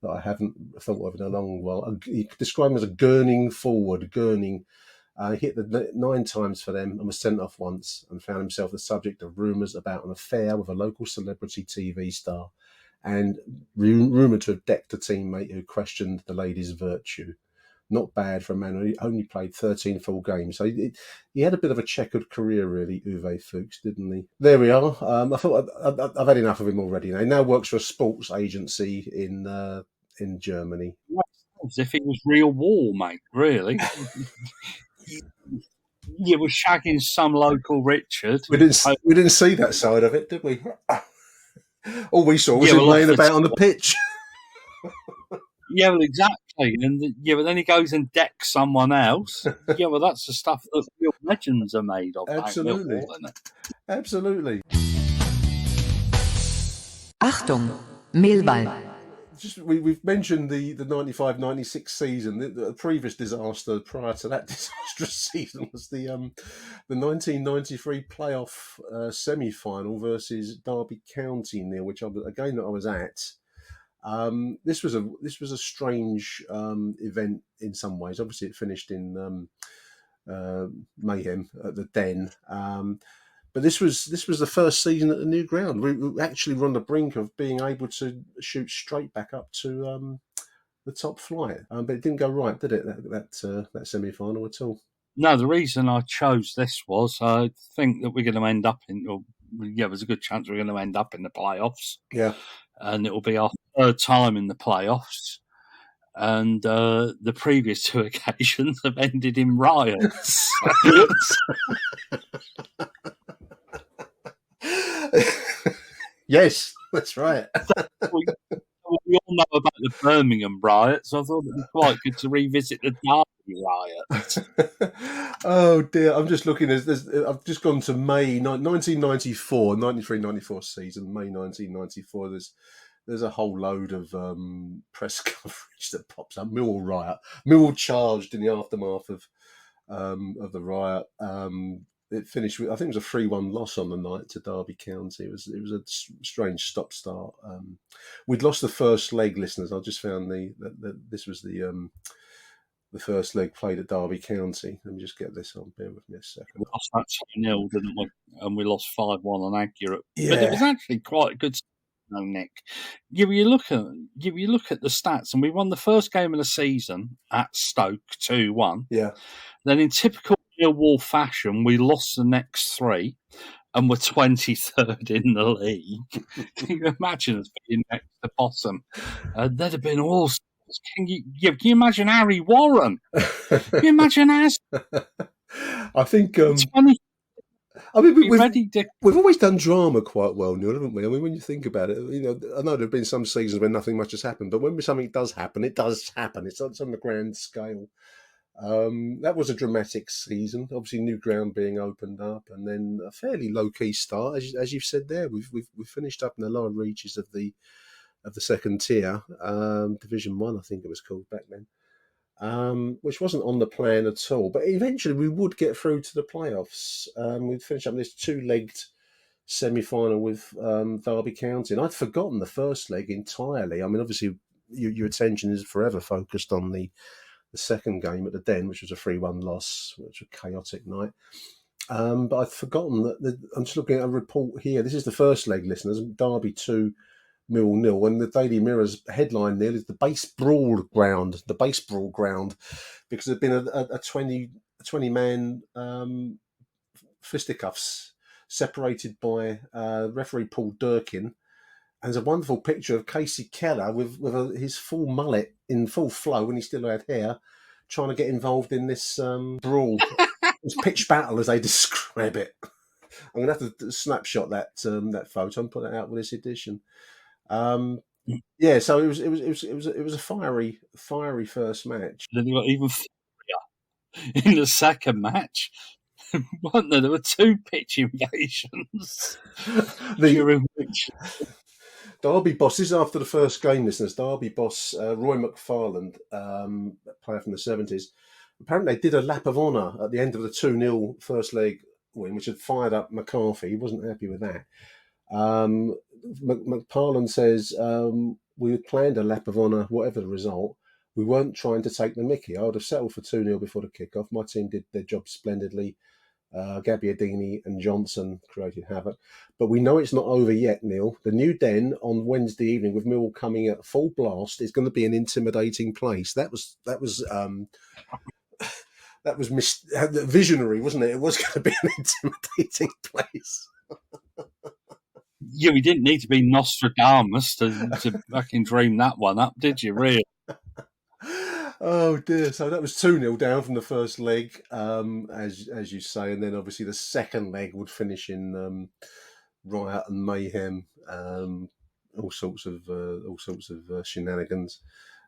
Speaker 1: that I haven't thought of in a long while. He described him as a gurning forward. He hit the 9 times for them and was sent off once, and found himself the subject of rumours about an affair with a local celebrity TV star, and rumoured to have decked a teammate who questioned the lady's virtue. Not bad for a man who only played 13 full games. So he had a bit of a checkered career, really, Uwe Fuchs, didn't he? There we are. I thought I've had enough of him already. He now works for a sports agency in Germany.
Speaker 3: As if it was real war, mate, really. You were shagging some local Richard.
Speaker 1: We didn't see that side of it, did we? All we saw was him laying about on the pitch.
Speaker 3: Yeah, well, exactly. And but then he goes and decks someone else. Yeah, well, that's the stuff that real legends are made of.
Speaker 1: Absolutely.
Speaker 3: Millwall, isn't it?
Speaker 1: Absolutely.
Speaker 4: Achtung, Millwall.
Speaker 1: We've mentioned the 95-96 season. The previous disaster prior to that disastrous season was the 1993 playoff semi-final versus Derby County, Neil, which I was at. This was a strange event in some ways. Obviously, it finished in mayhem at the Den. But this was the first season at the new ground. We actually were on the brink of being able to shoot straight back up to the top flight. But it didn't go right, did it? That semi-final at all.
Speaker 3: No, the reason I chose this was I think that we're going to end up there's a good chance we're going to end up in the playoffs.
Speaker 1: Yeah.
Speaker 3: And it will be our 3rd time in the playoffs. And the previous 2 occasions have ended in riots.
Speaker 1: Yes, that's right.
Speaker 3: we all know about the Birmingham riots. I thought it would be quite good to revisit the Derby riot.
Speaker 1: Oh dear, I'm just looking. I've just gone to May 1994, 93-94 season, May 1994. There's a whole load of press coverage that pops up. Millwall riot. Millwall charged in the aftermath of the riot. It finished with, I think it was a 3-1 loss on the night to Derby County. It was a strange stop-start. We'd lost the first leg, listeners. I just found this was the first leg played at Derby County. Let me just get this on. Bear with me a second.
Speaker 3: We lost that 2-0, didn't we? And we lost 5-1 on Accurate.
Speaker 1: Yeah.
Speaker 3: But it was actually quite a good. No, Nick. You look at the stats, and we won the first game of the season at Stoke 2-1.
Speaker 1: Yeah.
Speaker 3: Then, in typical Millwall fashion, we lost the next 3, and we're 23rd in the league. Can you imagine us being next to bottom? There'd have been all sorts. Can you imagine Harry Warren? Can you imagine us?
Speaker 1: I think.
Speaker 3: 20.
Speaker 1: I mean, we've always done drama quite well, Neil, haven't we? I mean, when you think about it, I know there have been some seasons when nothing much has happened, but when something does happen, it does happen. It's on the grand scale. That was a dramatic season. Obviously, new ground being opened up, and then a fairly low key start, as you've said there. We've finished up in the lower reaches of the second tier, Division 1, I think it was called back then. Which wasn't on the plan at all. But eventually we would get through to the playoffs. We'd finish up this 2-legged semi-final with Derby County. And I'd forgotten the first leg entirely. I mean, obviously, your attention is forever focused on the second game at the Den, which was a 3-1 loss, which was a chaotic night. But I'd forgotten that I'm just looking at a report here. This is the first leg, listeners. Derby 2, Millwall 0, and the Daily Mirror's headline, Neil, is the base brawl ground, because there'd been a 20-man fisticuffs separated by referee Paul Durkin. And there's a wonderful picture of Casey Keller with his full mullet in full flow when he still had hair, trying to get involved in this brawl. This pitch battle, as they describe it. I'm going to have to snapshot that photo and put it out with this edition. Yeah, so it was a fiery first match.
Speaker 3: Then you got even furier in the second match. Wasn't there? There were 2 pitch invasions during which
Speaker 1: Derby boss. This is after the first game, listeners. Derby boss Roy McFarland, player from the 70s. Apparently, they did a lap of honour at the end of the 2-0 first leg win, which had fired up McCarthy. He wasn't happy with that. McFarland says, we had planned a lap of honour, whatever the result. We weren't trying to take the mickey. I would have settled for 2-0 before the kickoff. My team did their job splendidly. Gabbiadini and Johnson created havoc. But we know it's not over yet, Neil. The new Den on Wednesday evening with Millwall coming at full blast is going to be an intimidating place. That was visionary, wasn't it? It was going to be an intimidating place.
Speaker 3: Yeah, we didn't need to be Nostradamus to fucking dream that one up, did you, really?
Speaker 1: Oh dear! So that was 2-0 down from the first leg, as you say, and then obviously the second leg would finish in riot and mayhem, all sorts of shenanigans,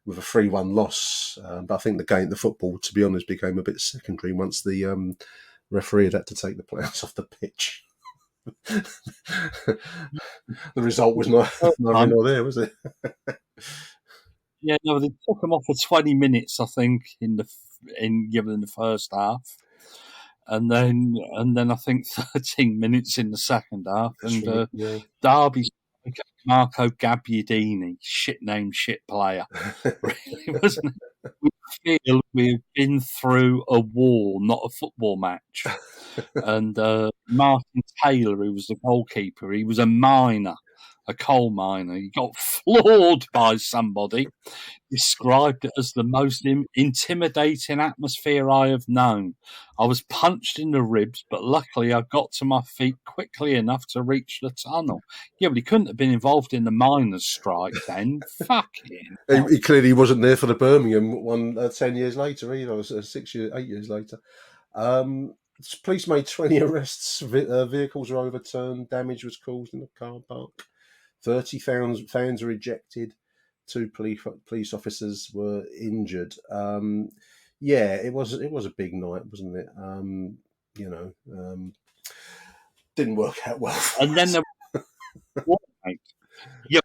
Speaker 1: with a 3-1 loss. But I think the football, to be honest, became a bit secondary once the referee had to take the players off the pitch. The result was not there, was it?
Speaker 3: Yeah, no, they took them off for 20 minutes, I think, in the first half, and then I think 13 minutes in the second half. And Derby's Marco Gabbiadini, shit name, shit player, really, wasn't it? We feel we've been through a war, not a football match. And Martin Taylor, who was the goalkeeper, he was a miner. A coal miner. He got floored by somebody, described it as the most intimidating atmosphere I have known. I was punched in the ribs, but luckily I got to my feet quickly enough to reach the tunnel. Yeah, but he couldn't have been involved in the miners' strike then. Fucking
Speaker 1: he clearly wasn't there for the Birmingham one 10 years later either, 8 years later. Police made 20 arrests, vehicles were overturned, damage was caused in the car park. 30 fans were ejected. 2 police officers were injured. Yeah, it was a big night, wasn't it? Didn't work out well.
Speaker 3: And then there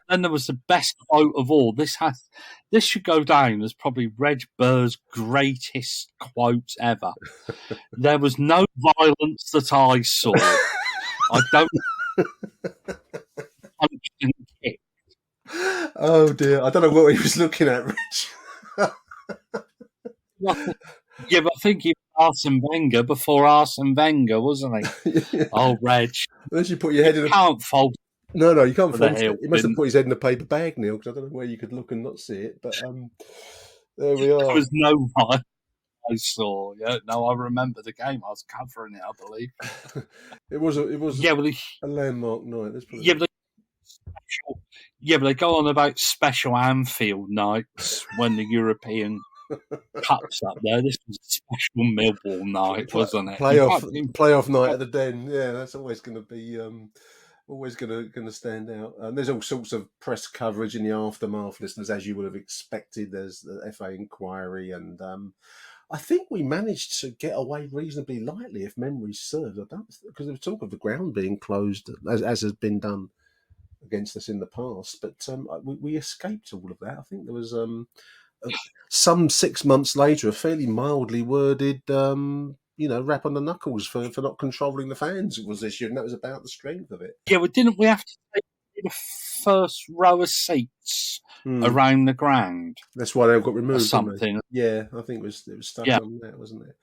Speaker 3: then there was the best quote of all. This should go down as probably Reg Burr's greatest quote ever. There was no violence that I saw. I don't punch and kick.
Speaker 1: Oh dear, I don't know what he was looking at, Rich.
Speaker 3: Yeah, but I think he was Arsene Wenger before Arsene Wenger, wasn't he? Yeah. Oh, Reg.
Speaker 1: Unless you put your head in
Speaker 3: can't fold.
Speaker 1: No, you can't fold it. He must have put his head in a paper bag, Neil, because I don't know where you could look and not see it. But there we are.
Speaker 3: There was no violence I saw. Yeah, no, I remember the game. I was covering it, I believe.
Speaker 1: It was a landmark night.
Speaker 3: But they go on about special Anfield nights when the European Cup's up there. This was a special Millwall night, wasn't it?
Speaker 1: Playoff night at the Den. Yeah, that's always going to be always going to stand out. And there's all sorts of press coverage in the aftermath, listeners, as you would have expected. There's the FA inquiry, and I think we managed to get away reasonably lightly, if memory serves. Because there was talk of the ground being closed, as has been done against us in the past. But we escaped all of that. I think there was some 6 months later a fairly mildly worded rap on the knuckles for not controlling the fans was issued, and that was about the strength of it.
Speaker 3: Yeah, but didn't we have to take the first row of seats around the ground?
Speaker 1: That's why they got removed.
Speaker 3: Or something.
Speaker 1: Yeah, I think it was stuck on that, wasn't it?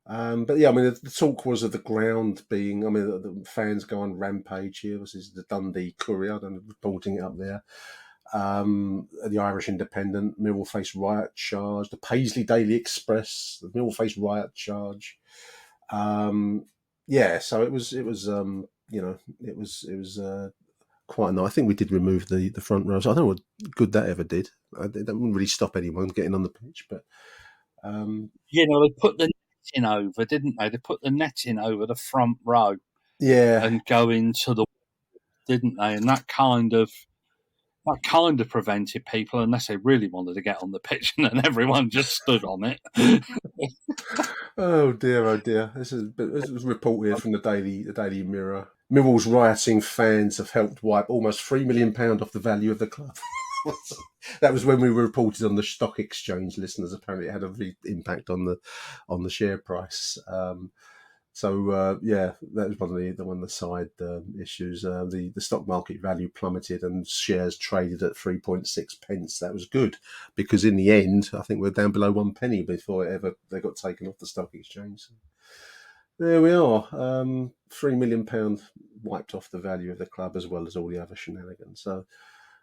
Speaker 1: But yeah, I mean, the talk was of the ground being. I mean, the fans go on rampage here. This is the Dundee Courier, I'm reporting it up there. The Irish Independent, Millwall face riot charge. The Paisley Daily Express, the Millwall face riot charge. So it was quite a nice. I think we did remove the front rows. I don't know what good that ever did. That wouldn't really stop anyone getting on the pitch, but
Speaker 3: they put the netting over, didn't they? They put the netting over the front row, and go into the, didn't they? And that kind of prevented people, unless they really wanted to get on the pitch, and then everyone just stood on it.
Speaker 1: Oh dear! This is a report here from the Daily Mirror. Millwall's rioting fans have helped wipe almost £3 million off the value of the club. That was when we were reported on the stock exchange, listeners. Apparently, it had a big impact on the share price. That was one of the side issues. The stock market value plummeted and shares traded at 3.6 pence. That was good because in the end, I think we're down below 1 penny before they got taken off the stock exchange. So there we are. £3 million wiped off the value of the club as well as all the other shenanigans. So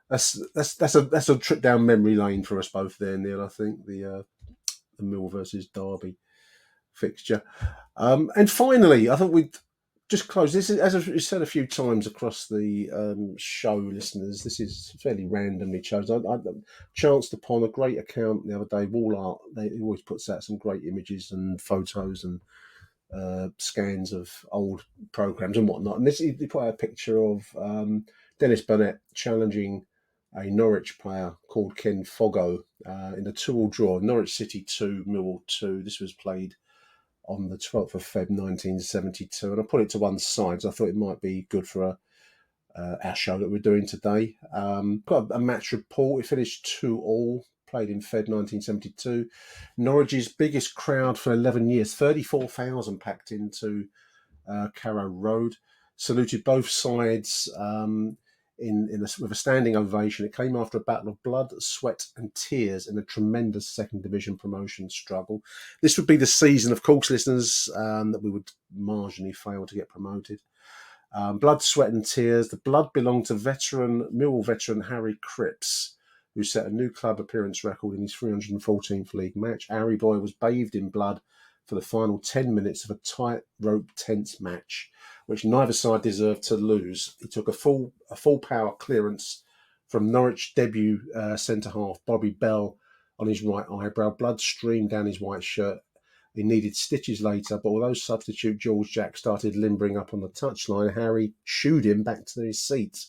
Speaker 1: that's a trip down memory lane for us both there, Neil. I think the Mill versus Derby fixture. And finally, I think we'd just close. This is, as I've said a few times across the show, listeners, this is fairly randomly chosen. I chanced upon a great account the other day, Wall Art. They always puts out some great images and photos and scans of old programmes and whatnot. And he put out a picture of Dennis Burnett challenging a Norwich player called Ken Foggo in a 2-2 draw. Norwich City 2, Millwall 2. This was played on the 12th of Feb 1972, and I put it to one side, so I thought it might be good for our show that we're doing today. Got a match report. It finished 2-2, played in Feb 1972. Norwich's biggest crowd for 11 years, 34,000 packed into Carrow Road. Saluted both sides with a standing ovation. It came after a battle of blood, sweat and tears in a tremendous second division promotion struggle. This would be the season, of course, listeners, that we would marginally fail to get promoted. Blood, sweat and tears. The blood belonged to Millwall veteran Harry Cripps, who set a new club appearance record in his 314th league match. Harry Boy was bathed in blood for the final 10 minutes of a tight-rope tense match, which neither side deserved to lose. He took a full power clearance from Norwich debut centre-half Bobby Bell on his right eyebrow. Blood streamed down his white shirt. He needed stitches later, but although substitute George Jack started limbering up on the touchline, Harry shooed him back to his seat.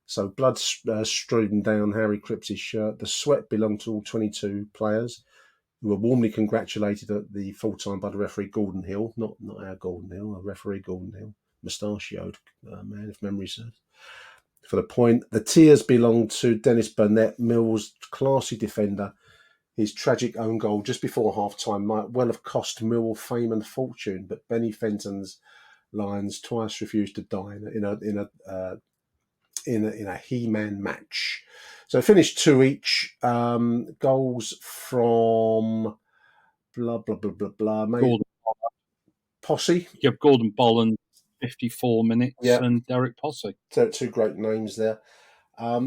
Speaker 1: So blood streamed down Harry Cripps' shirt. The sweat belonged to all 22 players. who were warmly congratulated at the full time by the referee Gordon Hill, not our Gordon Hill, our referee Gordon Hill, mustachioed man, if memory serves. For the point, the tears belonged to Dennis Burnett, Millwall's classy defender. His tragic own goal just before half-time might well have cost Millwall fame and fortune, but Benny Fenton's Lions twice refused to die in a He-Man match. So it finished 2 each. Goals from blah blah blah blah blah.
Speaker 3: Gordon
Speaker 1: Posse.
Speaker 3: You have Gordon Bolland, 54 minutes, and Derek Posse.
Speaker 1: So 2 great names there.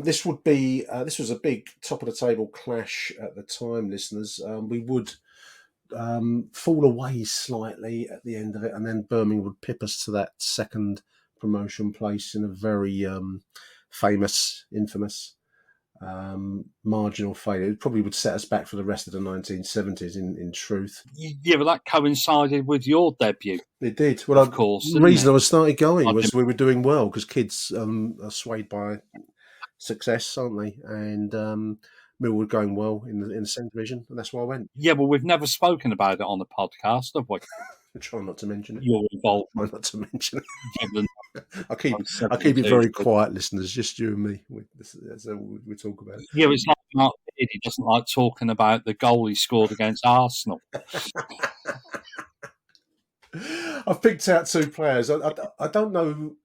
Speaker 1: This was a big top of the table clash at the time, listeners. We would fall away slightly at the end of it, and then Birmingham would pip us to that second promotion place in a very infamous marginal failure. It probably would set us back for the rest of the 1970s, in truth.
Speaker 3: Yeah, but that coincided with your debut.
Speaker 1: It did. Well, of course. The reason I started going was we were doing well, because kids are swayed by success, aren't they? And Millwall were going well in the second division, and that's why I went.
Speaker 3: Yeah, but we've never spoken about it on the podcast, have we?
Speaker 1: I try not to mention it.
Speaker 3: You're involved.
Speaker 1: Try not to mention it. I keep it very quiet, listeners. Just you and me. That's how we talk about it.
Speaker 3: Yeah, it's like Mark Beard. He doesn't like talking about the goal he scored against Arsenal.
Speaker 1: I've picked out 2 players. I don't know.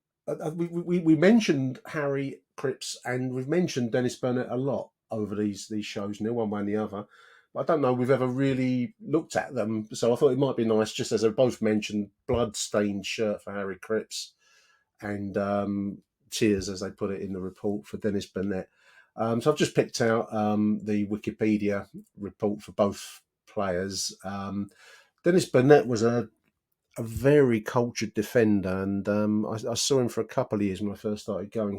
Speaker 1: We mentioned Harry Cripps and we've mentioned Dennis Burnett a lot over these shows, Neil, one way and the other. But I don't know we've ever really looked at them. So I thought it might be nice, just as I both mentioned, blood-stained shirt for Harry Cripps and tears, as they put it in the report, for Dennis Burnett. So I've just picked out the Wikipedia report for both players. Dennis Burnett was a very cultured defender, and I saw him for a couple of years when I first started going.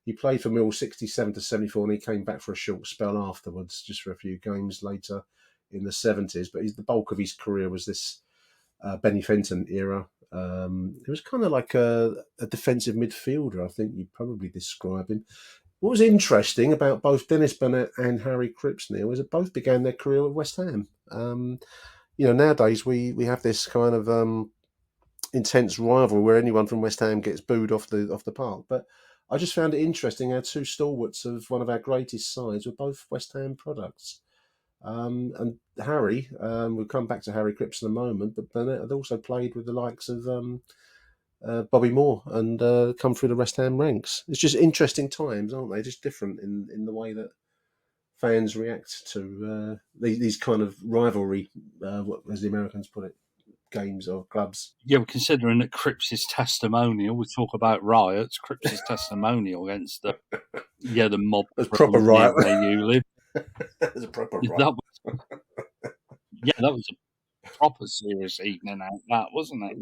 Speaker 1: He played for Mill 67 to 74, and he came back for a short spell afterwards, just for a few games later in the 70s. But the bulk of his career was this Benny Fenton era. He was kind of like a defensive midfielder, I think you'd probably describe him. What was interesting about both Dennis Burnett and Harry Cripps, Neil, is that both began their career with West Ham. Nowadays we have this kind of intense rivalry where anyone from West Ham gets booed off the park. But I just found it interesting our 2 stalwarts of one of our greatest sides were both West Ham products. And Harry, we'll come back to Harry Cripps in a moment, but Burnett had also played with the likes of Bobby Moore and come through the West Ham ranks. It's just interesting times, aren't they? Just different in the way that fans react to these kind of rivalry, as the Americans put it, games or clubs.
Speaker 3: Yeah, we're considering that Cripps' testimonial, we talk about riots, Cripps' testimonial against the mob.
Speaker 1: It was proper riot.
Speaker 3: Where you live.
Speaker 1: It was a proper riot.
Speaker 3: That was a proper serious evening out, that, wasn't it?
Speaker 1: It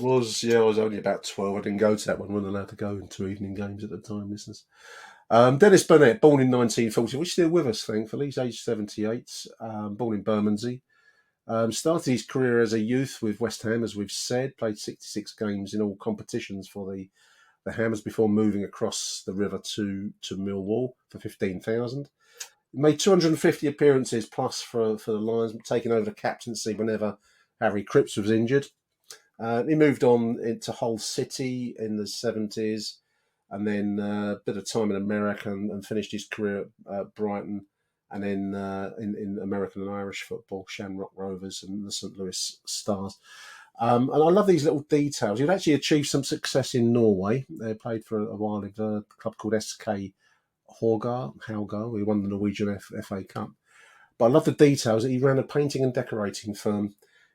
Speaker 1: was, yeah, I was only about 12. I didn't go to that one. I wasn't allowed to go into evening games at the time, listeners. Dennis Burnett, born in 1940, which is still with us, thankfully. He's aged 78, born in Bermondsey. Started his career as a youth with West Ham, as we've said, played 66 games in all competitions for the Hammers before moving across the river to Millwall for 15,000. Made 250 appearances plus for the Lions, taking over the captaincy whenever Harry Cripps was injured. He moved on into Hull City in the 70s, and then a bit of time in America and finished his career at Brighton, and then in American and Irish football, Shamrock Rovers and the St. Louis Stars. And I love these little details. He'd actually achieved some success in Norway. They played for a while in a club called SK Haugar. He won the Norwegian FA Cup. But I love the details. He ran a painting and decorating firm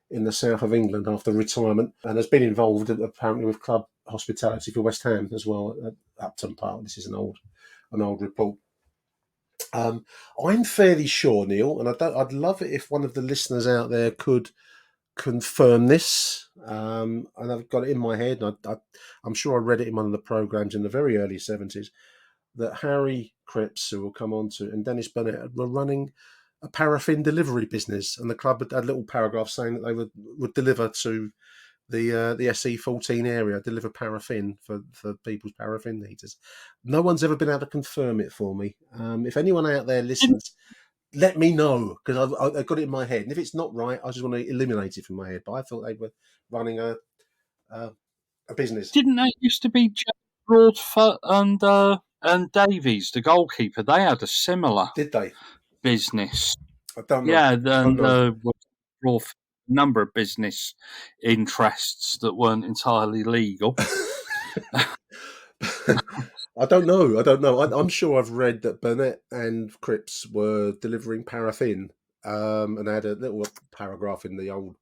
Speaker 1: in the south of England after retirement, and has been involved apparently with club hospitality for West Ham as well at Upton Park. This is an old report. I'm fairly sure, Neil, and I'd love it if one of the listeners out there could confirm this. And I've got it in my head, and I'm sure I read it in one of the programs in the very early 70s, that Harry Cripps, who we'll come on to, and Dennis Burnett were running a paraffin delivery business, and the club had a little paragraph saying that they would deliver to the SE14 area, deliver paraffin for people's paraffin heaters. No one's ever been able to confirm it for me. If anyone out there listens, let me know, because I've got it in my head. And if it's not right, I just want to eliminate it from my head. But I thought they were running a business.
Speaker 3: Didn't that used to be Broadfoot and Davies, the goalkeeper? They had a similar
Speaker 1: Did they?
Speaker 3: business.
Speaker 1: I don't know.
Speaker 3: Yeah, and Broadfoot, a number of business interests that weren't entirely legal.
Speaker 1: I don't know. I'm sure I've read that Burnett and Cripps were delivering paraffin, and had a little paragraph in the old.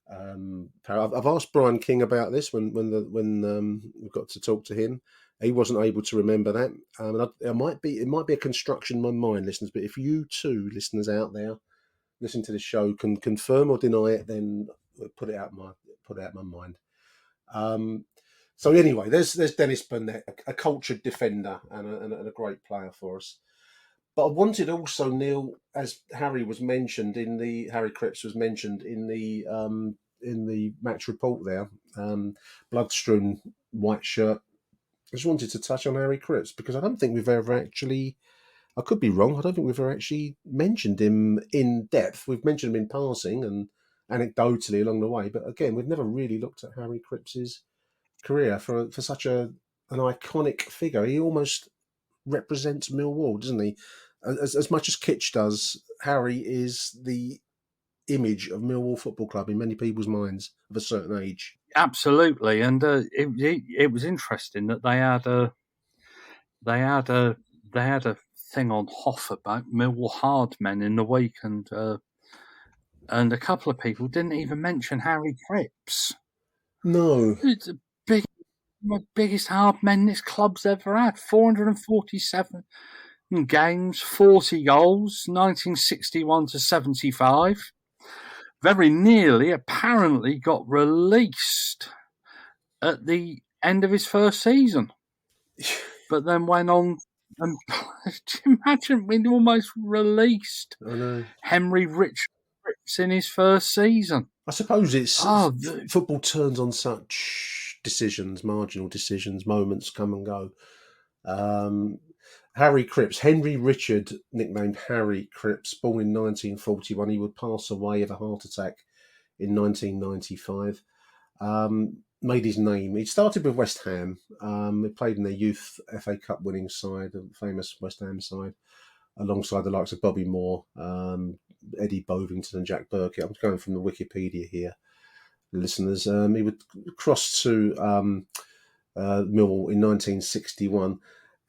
Speaker 1: I've asked Brian King about this when we got to talk to him. He wasn't able to remember that. And it might be a construction in my mind, listeners. But if you two listeners out there listen to the show can confirm or deny it, then put it out my mind. So anyway, there's Dennis Burnett, a cultured defender and a great player for us. But I wanted also, Neil, as Harry Cripps was mentioned in the match report there, blood-strewn white shirt. I just wanted to touch on Harry Cripps because I don't think we've ever actually. I could be wrong. I don't think we've ever actually mentioned him in depth. We've mentioned him in passing and anecdotally along the way, but again, we've never really looked at Harry Cripps's career for such an iconic figure. He almost represents Millwall, doesn't he? As much as Kitch does, Harry is the image of Millwall Football Club in many people's minds of a certain age.
Speaker 3: Absolutely, and it was interesting that they had a thing on Hoff about Millwall hard men in the week, and a couple of people didn't even mention Harry Cripps.
Speaker 1: No,
Speaker 3: it's the biggest hard men this club's ever had. 447 games, 40 goals, 1961 to 75. Very nearly, apparently, got released at the end of his first season, but then went on and imagine we'd almost released Henry Richard Cripps in his first season.
Speaker 1: I suppose it's football turns on such decisions, marginal decisions, moments come and go. Harry Cripps, Henry Richard, nicknamed Harry Cripps, born in 1941. He would pass away of a heart attack in 1995. Made his name. He started with West Ham. He played in their youth FA Cup winning side, the famous West Ham side, alongside the likes of Bobby Moore, Eddie Bovington and Jack Burkett. I'm going from the Wikipedia here, listeners. He would cross to Millwall in 1961.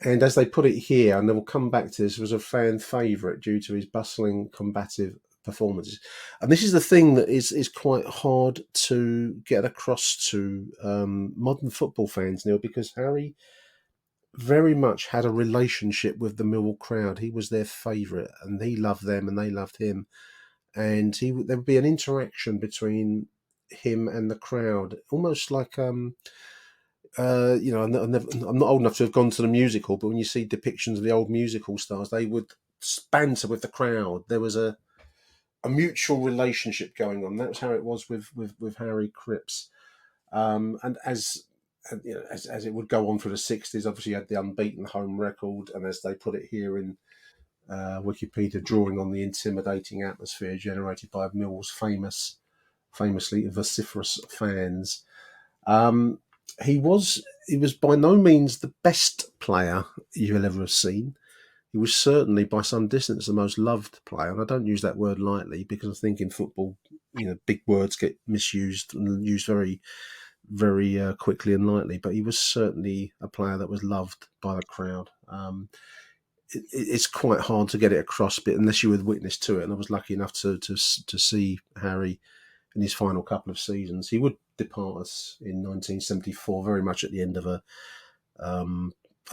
Speaker 1: And as they put it here, and they will come back to this, was a fan favourite due to his bustling, combative performances. And this is the thing that is quite hard to get across to modern football fans, Neil, because Harry very much had a relationship with the Millwall crowd. He was their favourite, and he loved them, and they loved him. And there would be an interaction between him and the crowd, almost like I'm not old enough to have gone to the musical, but when you see depictions of the old musical stars, they would banter with the crowd. There was a mutual relationship going on. That's how it was with Harry Cripps. And as it would go on through the 60s, obviously you had the unbeaten home record, and as they put it here in Wikipedia, drawing on the intimidating atmosphere generated by Millwall's famously vociferous fans. He was by no means the best player you'll ever have seen. He was certainly by some distance the most loved player, and I don't use that word lightly because I think in football, big words get misused and used very, very quickly and lightly. But he was certainly a player that was loved by the crowd. It's quite hard to get it across, but unless you were witness to it, and I was lucky enough to see Harry in his final couple of seasons. He would depart us in 1974, very much at the end of a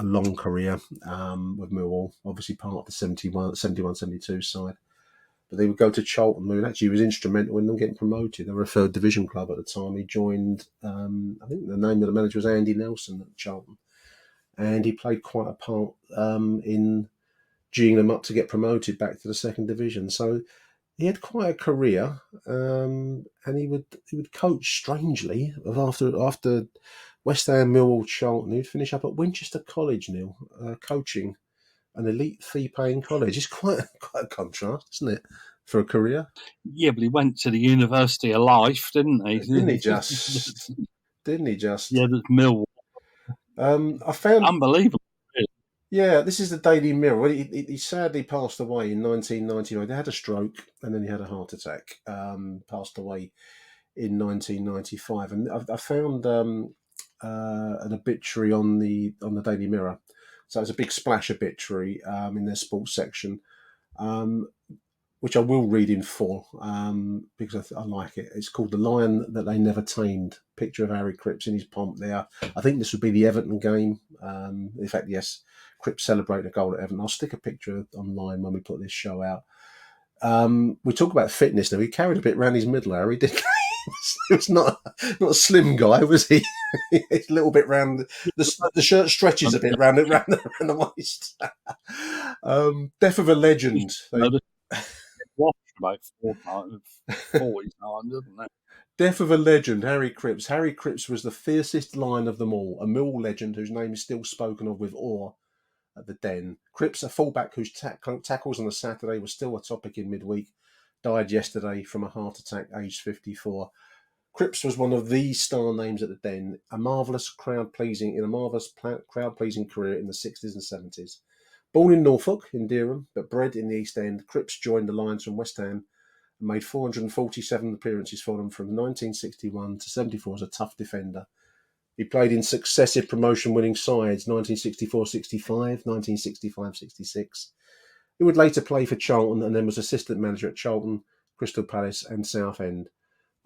Speaker 1: long career with Millwall, obviously part of the 71-72 side. But they would go to Charlton, who actually was instrumental in them getting promoted. They were a third division club at the time. He joined, I think the name of the manager was Andy Nelson at Charlton. And he played quite a part in geeing them up to get promoted back to the second division. So he had quite a career, and he would coach strangely after West Ham, Millwall, Charlton. He'd finish up at Winchester College, Neil, coaching an elite fee-paying college. It's quite a contrast, isn't it, for a career?
Speaker 3: Yeah, but he went to the University of Life, didn't he?
Speaker 1: Didn't he just? Didn't he just?
Speaker 3: Yeah, there's Millwall.
Speaker 1: I found
Speaker 3: unbelievable.
Speaker 1: Yeah, this is the Daily Mirror. He sadly passed away in 1999. He had a stroke and then he had a heart attack. Passed away in 1995, and I found an obituary on the Daily Mirror. So it's a big splash obituary in their sports section, which I will read in full because I like it. It's called "The Lion That They Never Tamed." Picture of Harry Cripps in his pomp there. I think this would be the Everton game. In fact, yes, Cripps celebrating a goal at Everton. I'll stick a picture online when we put this show out. We talk about fitness now. He carried a bit around his middle, Harry, didn't he? He was not a slim guy, was he? A little bit round. The shirt stretches a bit round the waist. Death of a legend.
Speaker 3: About 4 times, 40 times, doesn't it?
Speaker 1: Death of a legend, Harry Cripps. Harry Cripps was the fiercest lion of them all, a Millwall legend whose name is still spoken of with awe at the Den. Cripps, a fullback whose tackles on a Saturday were still a topic in midweek, died yesterday from a heart attack, aged 54. Cripps was one of the star names at the Den, a marvellous crowd-pleasing career in the 60s and 70s. Born in Norfolk, in Durham, but bred in the East End, Cripps joined the Lions from West Ham and made 447 appearances for them from 1961 to 74 as a tough defender. He played in successive promotion-winning sides, 1964-65, 1965-66. He would later play for Charlton and then was assistant manager at Charlton, Crystal Palace and Southend.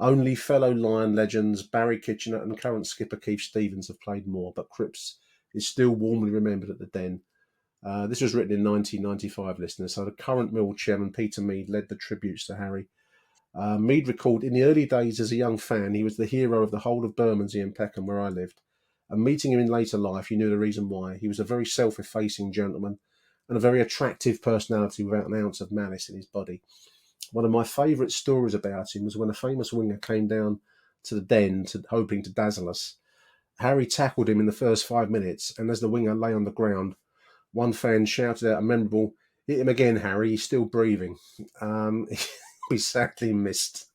Speaker 1: Only fellow Lion legends Barry Kitchener and current skipper Keith Stevens have played more, but Cripps is still warmly remembered at the Den. This was written in 1995, listeners. So the current Millwall chairman, Peter Mead, led the tributes to Harry. Mead recalled, in the early days as a young fan, he was the hero of the whole of Bermondsey and Peckham, where I lived. And meeting him in later life, you knew the reason why. He was a very self-effacing gentleman and a very attractive personality without an ounce of malice in his body. One of my favourite stories about him was when a famous winger came down to the Den hoping to dazzle us. Harry tackled him in the first 5 minutes, and as the winger lay on the ground, one fan shouted out a memorable, "Hit him again, Harry, he's still breathing." We sadly missed.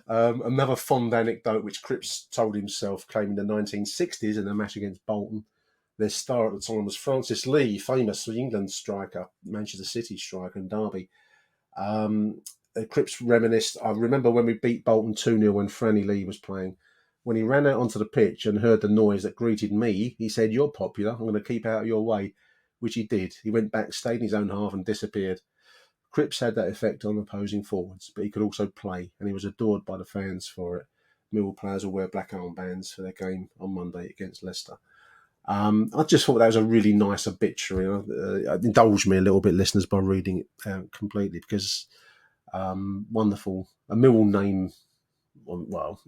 Speaker 1: Another fond anecdote which Cripps told himself came in the 1960s in a match against Bolton. Their star at the time was Francis Lee, famous England striker, Manchester City striker and Derby. Cripps reminisced, I remember when we beat Bolton 2-0 when Franny Lee was playing. When he ran out onto the pitch and heard the noise that greeted me, he said, "You're popular, I'm going to keep out of your way," which he did. He went back, stayed in his own half and disappeared. Cripps had that effect on opposing forwards, but he could also play, and he was adored by the fans for it. Millwall players will wear black armbands for their game on Monday against Leicester. I just thought that was a really nice obituary. Indulge me a little bit, listeners, by reading it completely, because wonderful. A Millwall name, well,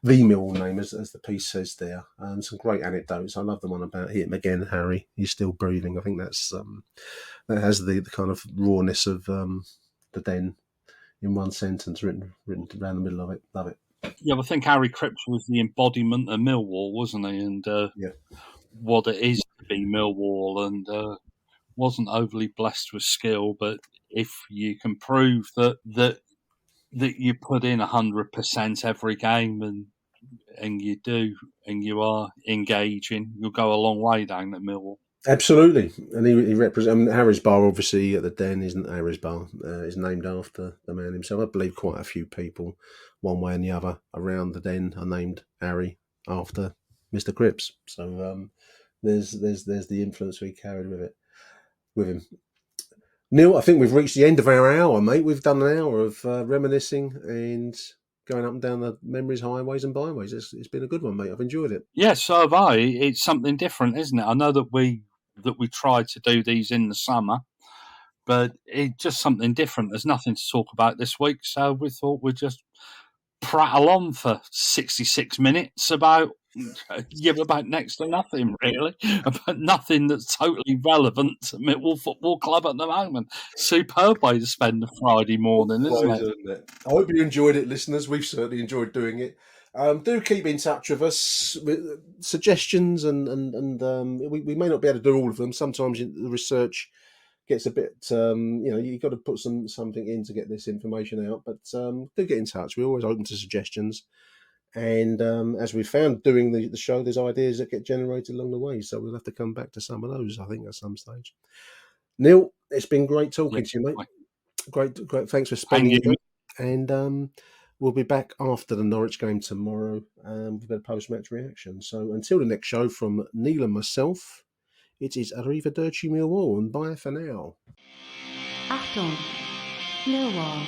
Speaker 1: the Millwall name, as the piece says there, and some great anecdotes. I love the one about "Hit him again, Harry, he's still breathing." I think that's that has the kind of rawness of the Den in one sentence, written around the middle of it. Love it.
Speaker 3: Yeah, I think Harry Cripps was the embodiment of Millwall, wasn't he? And what it is to be Millwall, and wasn't overly blessed with skill, but if you can prove that you put in 100% every game, and you do, and you are engaging, you'll go a long way down at Millwall.
Speaker 1: Absolutely, and he represents. Harry's Bar, obviously, at the Den isn't Harry's Bar. Is named after the man himself. I believe quite a few people, one way and the other, around the Den are named Harry after Mr. Cripps. So there's the influence we carried with him. Neil, I think we've reached the end of our hour, mate. We've done an hour of reminiscing and going up and down the memories, highways and byways. It's been a good one, mate. I've enjoyed it.
Speaker 3: Yeah, so have I. It's something different, isn't it? I know that we try to do these in the summer, but it's just something different. There's nothing to talk about this week, so we thought we'd just prattle on for 66 minutes about next to nothing, really. About nothing that's totally relevant to Millwall Football Club at the moment. Superb way to spend a Friday morning, isn't it?
Speaker 1: I hope you enjoyed it, listeners. We've certainly enjoyed doing it. Do keep in touch with us with suggestions, and we may not be able to do all of them. Sometimes the research gets a bit, you've got to put something in to get this information out. But do get in touch. We're always open to suggestions. And as we found doing the show, there's ideas that get generated along the way. So we'll have to come back to some of those, I think, at some stage. Neil, it's been great talking to you, mate. Great. Thanks for spending it. And we'll be back after the Norwich game tomorrow with a post-match reaction. So until the next show from Neil and myself, it is Arrivederci Millwall, and bye for now.
Speaker 2: Achtung, Millwall.